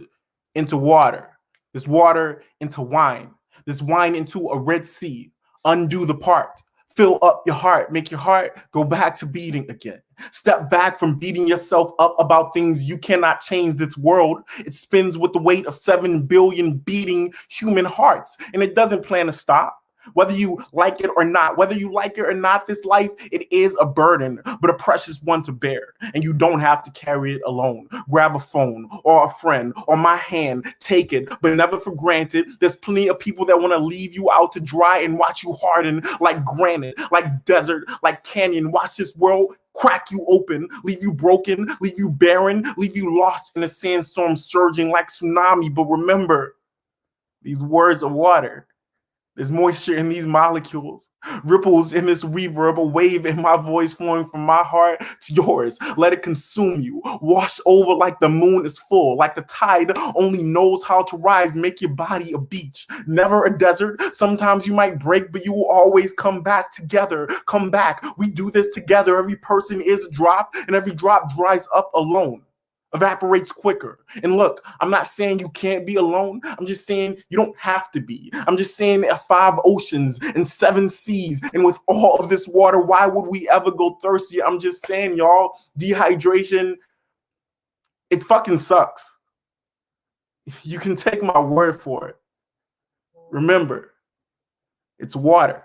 into water, this water into wine, this wine into a Red Sea, undo the part. Fill up your heart, make your heart go back to beating again. Step back from beating yourself up about things you cannot change. This world, it spins with the weight of 7 billion beating human hearts, and it doesn't plan to stop. Whether you like it or not, this life, it is a burden, but a precious one to bear. And you don't have to carry it alone. Grab a phone or a friend or my hand, take it, but never for granted. There's plenty of people that want to leave you out to dry and watch you harden like granite, like desert, like canyon. Watch this world crack you open, leave you broken, leave you barren, leave you lost in a sandstorm surging like tsunami. But remember, these words are water. There's moisture in these molecules, ripples in this reverb, a wave in my voice flowing from my heart to yours. Let it consume you, wash over like the moon is full, like the tide only knows how to rise. Make your body a beach, never a desert. Sometimes you might break, but you will always come back together. Come back. We do this together. Every person is a drop, and every drop dries up alone. Evaporates quicker. And look, I'm not saying you can't be alone. I'm just saying you don't have to be. I'm just saying there are 5 oceans and 7 seas. And with all of this water, why would we ever go thirsty? I'm just saying, y'all, dehydration, it fucking sucks. You can take my word for it. Remember, it's water.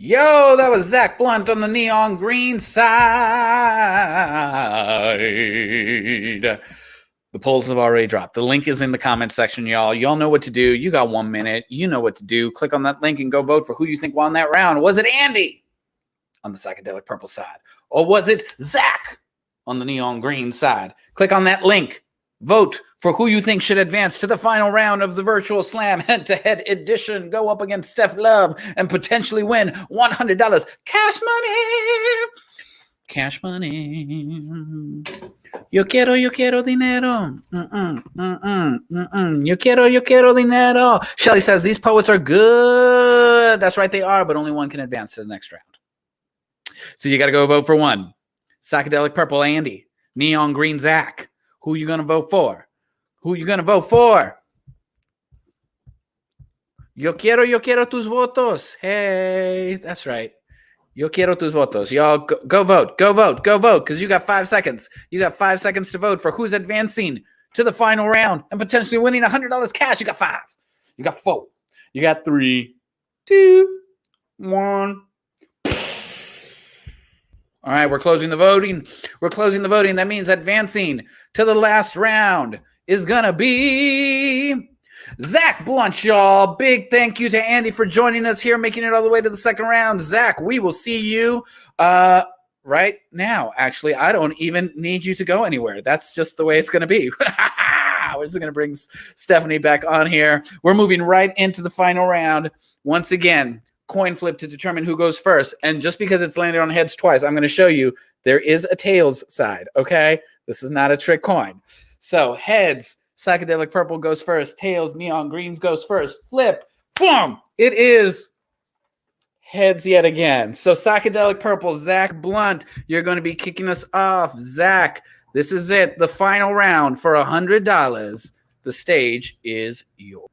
Yo, that was Zach Blunt on the Neon Green side. The polls have already dropped. The link is in the comment section, y'all. Y'all know what to do. You got 1 minute. You know what to do. Click on that link and go vote for who you think won that round. Was it Andy on the Psychedelic Purple side? Or was it Zach on the Neon Green side? Click on that link. Vote for who you think should advance to the final round of the Virtual Slam head-to-head edition. Go up against Steph Love and potentially win $100 cash money. Cash money. Yo quiero dinero. Yo quiero dinero. Shelly says, these poets are good. That's right, they are, but only one can advance to the next round. So you got to go vote for one. Psychedelic Purple, Andy. Neon Green, Zach. Who you going to vote for? Who you going to vote for? Yo quiero tus votos. Hey, that's right. Yo quiero tus votos. Y'all go vote, because you got 5 seconds. You got 5 seconds to vote for who's advancing to the final round and potentially winning $100 cash. You got 5. You got 4. You got 3, 2, 1. All right, we're closing the voting. That means advancing to the last round is going to be Zach Blunt, y'all. Big thank you to Andy for joining us here, making it all the way to the second round. Zach, we will see you right now. Actually, I don't even need you to go anywhere. That's just the way it's going to be. We're just going to bring Stephanie back on here. We're moving right into the final round. Once again, coin flip to determine who goes first. And just because it's landed on heads twice, I'm going to show you there is a tails side, okay? This is not a trick coin. So heads, Psychedelic Purple goes first. Tails, Neon Greens goes first. Flip, boom! It is heads yet again. So Psychedelic Purple, Zach Blunt, you're going to be kicking us off. Zach, this is it. The final round for $100. The stage is yours.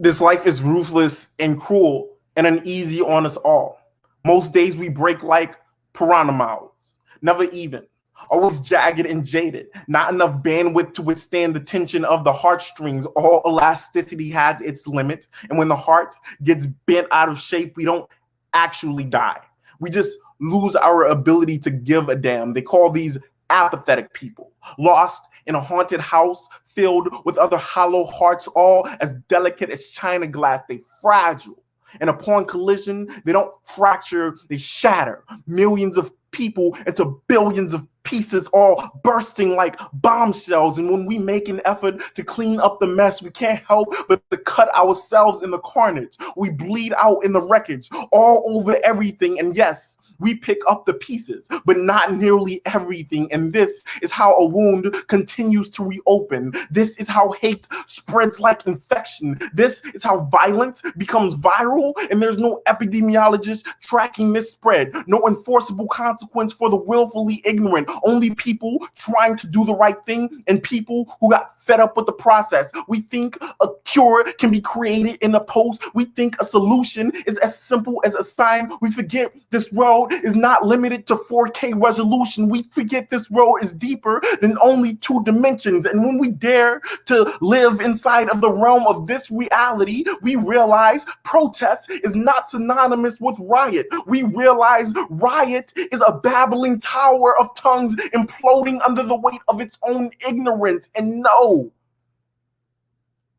This life is ruthless and cruel and uneasy on us all. Most days we break like piranha mouths, never even. always jagged and jaded, not enough bandwidth to withstand the tension of the heartstrings. All elasticity has its limit, and when the heart gets bent out of shape, we don't actually die. We just lose our ability to give a damn. They call these apathetic people, lost in a haunted house filled with other hollow hearts, all as delicate as china glass. They fragile. And upon collision, they don't fracture, they shatter. Millions of people into billions of pieces, all bursting like bombshells. And when we make an effort to clean up the mess, we can't help but to cut ourselves in the carnage. We bleed out in the wreckage, all over everything. And yes, we pick up the pieces, but not nearly everything. And this is how a wound continues to reopen. This is how hate spreads like infection. This is how violence becomes viral, and there's no epidemiologist tracking this spread. No enforceable consequence for the willfully ignorant. Only people trying to do the right thing and people who got fed up with the process. We think a cure can be created in a post. We think a solution is as simple as a sign. We forget this world is not limited to 4K resolution. We forget this world is deeper than only 2 dimensions. And when we dare to live inside of the realm of this reality, we realize protest is not synonymous with riot. We realize riot is a babbling tower of tongues imploding under the weight of its own ignorance. And no,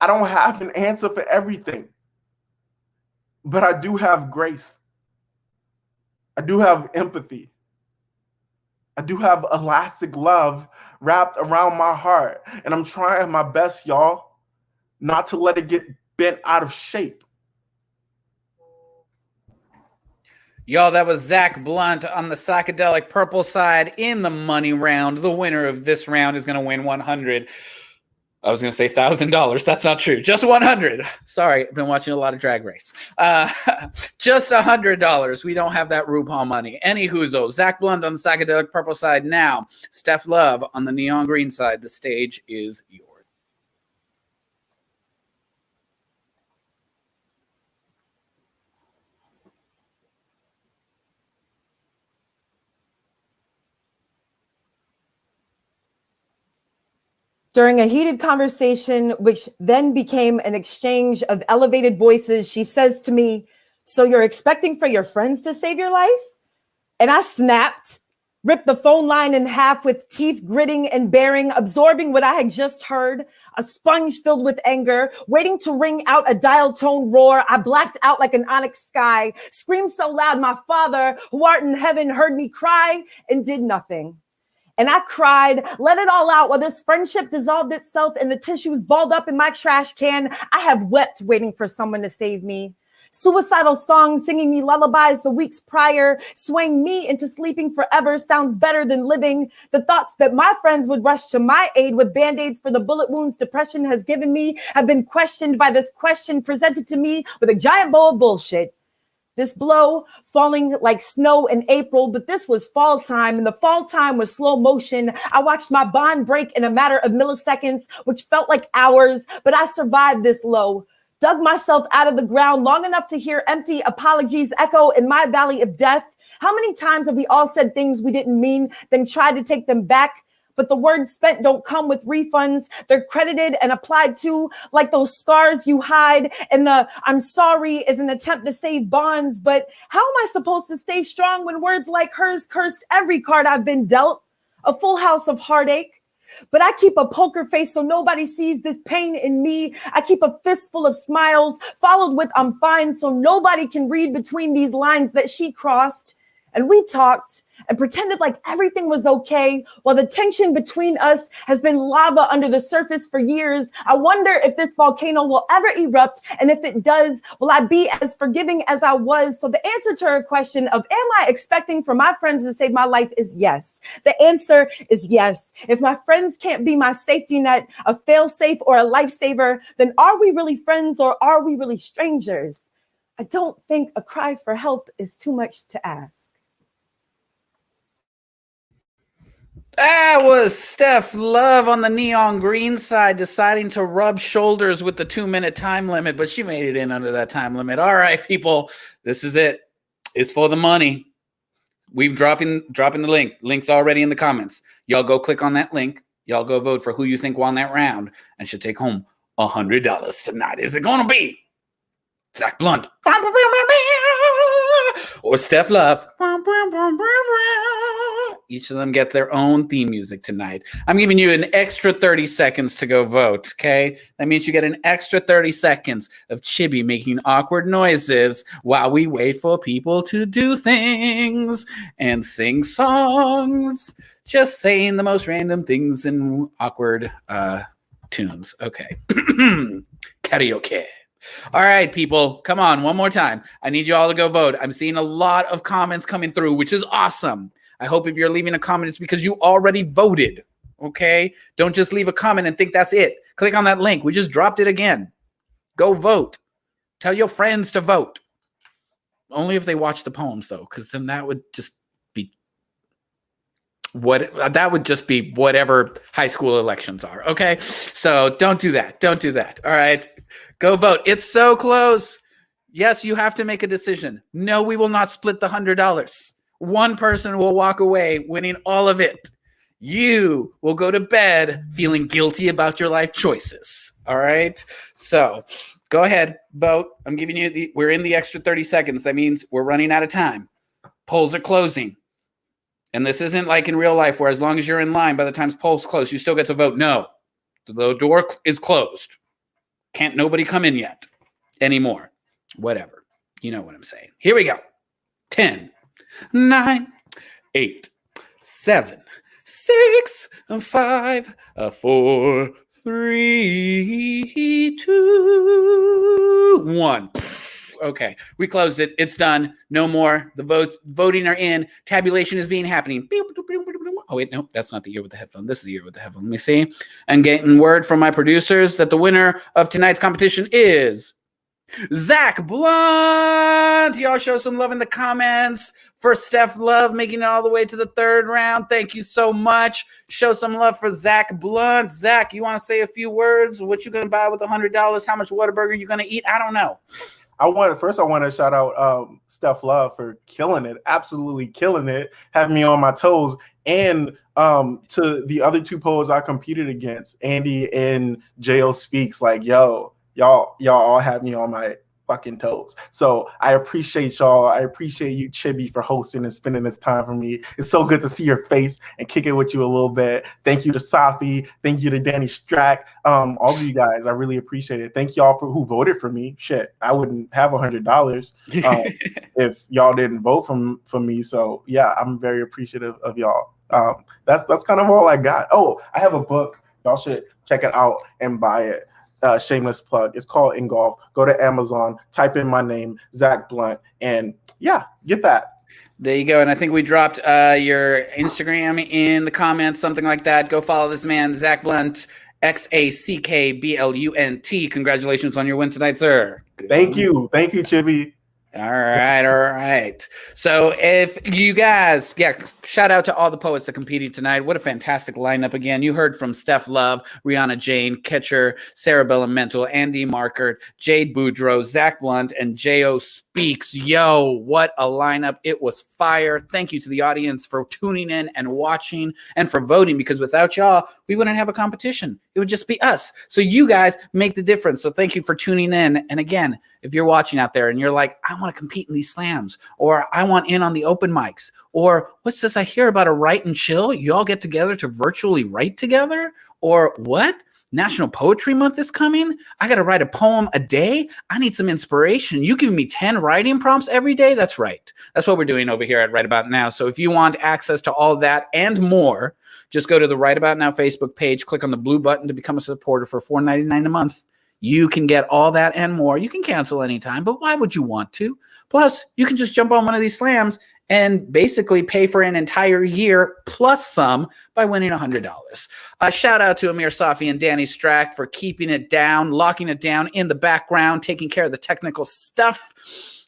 I don't have an answer for everything, but I do have grace. I do have empathy. I do have elastic love wrapped around my heart. And I'm trying my best, y'all, not to let it get bent out of shape. Y'all, that was Xach Blunt on the psychedelic purple side in the money round. The winner of this round is going to win 100. I was going to say $1,000. That's not true. Just 100. Sorry, I've been watching a lot of Drag Race. Just $100. We don't have that RuPaul money. Anywhozo, Xach Blunt on the psychedelic purple side now. Steph Love on the neon green side. The stage is yours. During a heated conversation, which then became an exchange of elevated voices, she says to me, "So you're expecting for your friends to save your life?" And I snapped, ripped the phone line in half with teeth gritting and baring, absorbing what I had just heard, a sponge filled with anger, waiting to ring out a dial tone roar. I blacked out like an onyx sky, screamed so loud my Father, who art in heaven, heard me cry and did nothing. And I cried, let it all out while this friendship dissolved itself and the tissues balled up in my trash can. I have wept waiting for someone to save me. Suicidal songs singing me lullabies the weeks prior, swaying me into sleeping forever sounds better than living. The thoughts that my friends would rush to my aid with band-aids for the bullet wounds depression has given me have been questioned by this question presented to me with a giant bowl of bullshit. This blow falling like snow in April, but this was fall time, and the fall time was slow motion. I watched my bond break in a matter of milliseconds, which felt like hours, but I survived this low. Dug myself out of the ground long enough to hear empty apologies echo in my valley of death. How many times have we all said things we didn't mean, then tried to take them back? But the words spent don't come with refunds. They're credited and applied to like those scars you hide. And the I'm sorry is an attempt to save bonds. But how am I supposed to stay strong when words like hers cursed every card I've been dealt? A full house of heartache. But I keep a poker face so nobody sees this pain in me. I keep a fistful of smiles followed with I'm fine so nobody can read between these lines that she crossed. And we talked and pretended like everything was okay while the tension between us has been lava under the surface for years. I wonder if this volcano will ever erupt, and if it does, will I be as forgiving as I was? So the answer to her question of am I expecting for my friends to save my life is yes. The answer is yes. If my friends can't be my safety net, a fail-safe or a lifesaver, then are we really friends or are we really strangers? I don't think a cry for help is too much to ask. That was Steph Love on the neon green side deciding to rub shoulders with the 2-minute time limit, but she made it in under that time limit. All right, people, this is it. It's for the money. We've dropping the link. Link's already in the comments. Y'all go click on that link. Y'all go vote for who you think won that round and should take home $100 tonight. Is it going to be Zach Blunt or Steph Love? Each of them get their own theme music tonight. I'm giving you an extra 30 seconds to go vote, okay? That means you get an extra 30 seconds of Chibi making awkward noises while we wait for people to do things and sing songs. Just saying the most random things in awkward tunes. Okay. Karaoke. All right, people, come on, one more time. I need you all to go vote. I'm seeing a lot of comments coming through, which is awesome. I hope if you're leaving a comment, it's because you already voted, okay? Don't just leave a comment and think that's it. Click on that link. We just dropped it again. Go vote. Tell your friends to vote. Only if they watch the poems, though, because then that would just be whatever high school elections are, okay? So don't do that. Don't do that, all right? Go vote. It's so close. Yes, you have to make a decision. No, we will not split the $100. One person will walk away winning all of it. You will go to bed feeling guilty about your life choices. All right? So go ahead, vote. I'm giving you we're in the extra 30 seconds. That means we're running out of time. Polls are closing. And this isn't like in real life where as long as you're in line, by the time polls close, you still get to vote. No, the door is closed. Can't nobody come in yet anymore. Whatever. You know what I'm saying. Here we go. 10, 9, 8, 7, 6, 5, 4, 3, 2, 1. Okay, we closed it. It's done. No more. The voting are in. Tabulation is happening. Oh, wait, no, that's not the year with the headphone. This is the year with the headphone. Let me see. I'm getting word from my producers that the winner of tonight's competition is Zach Blunt. Y'all show some love in the comments for Steph Love making it all the way to the third round. Thank you so much. Show some love for Zach Blunt. Zach, you want to say a few words? What you going to buy with $100? How much Whataburger you going to eat? I don't know. I want to shout out Steph Love for killing it, absolutely killing it, having me on my toes, and to the other two poets I competed against, Andy and Jo Speaks. Like, yo, y'all all have me on my fucking toes. So I appreciate y'all. I appreciate you, Chibi, for hosting and spending this time for me. It's so good to see your face and kick it with you a little bit. Thank you to Safi. Thank you to Danny Strack. All of you guys, I really appreciate it. Thank y'all for who voted for me. Shit, I wouldn't have $100 if y'all didn't vote for me. So yeah, I'm very appreciative of y'all. That's kind of all I got. Oh, I have a book. Y'all should check it out and buy it. Shameless plug. It's called Engulf. Go to Amazon, type in my name, Zach Blunt, and yeah, get that. There you go. And I think we dropped your Instagram in the comments, something like that. Go follow this man, Zach Blunt, XACKBLUNT. Congratulations on your win tonight, sir. Thank you, Chibi. All right. So if you guys, shout out to all the poets that competed tonight. What a fantastic lineup again. You heard from Steph Love, Rianna Jane, Catcher, Sarah Bellum Mental, Andy Markert, Jade Boudreaux, Zach Blunt, and Jo Speaks. Yo, what a lineup. It was fire. Thank you to the audience for tuning in and watching and for voting, because without y'all, we wouldn't have a competition. It would just be us. So you guys make the difference. So thank you for tuning in. And again, if you're watching out there and you're like, I want to compete in these slams, or I want in on the open mics, or what's this I hear about a write and chill? You all get together to virtually write together? Or what? National Poetry Month is coming? I got to write a poem a day? I need some inspiration. You give me 10 writing prompts every day? That's right. That's what we're doing over here at Right About Now. So if you want access to all that and more, just go to the Right About Now Facebook page, click on the blue button to become a supporter for $4.99 a month. You can get all that and more. You can cancel anytime, but why would you want to? Plus, you can just jump on one of these slams and basically pay for an entire year plus some by winning $100. Shout out to Amir Safi and Danny Strack for keeping it down, locking it down in the background, taking care of the technical stuff.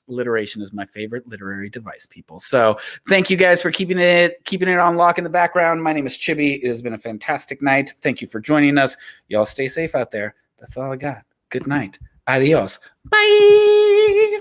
Alliteration is my favorite literary device, people. So thank you guys for keeping it on lock in the background. My name is Chibi. It has been a fantastic night. Thank you for joining us. Y'all stay safe out there. That's all I got. Good night. Adios. Bye.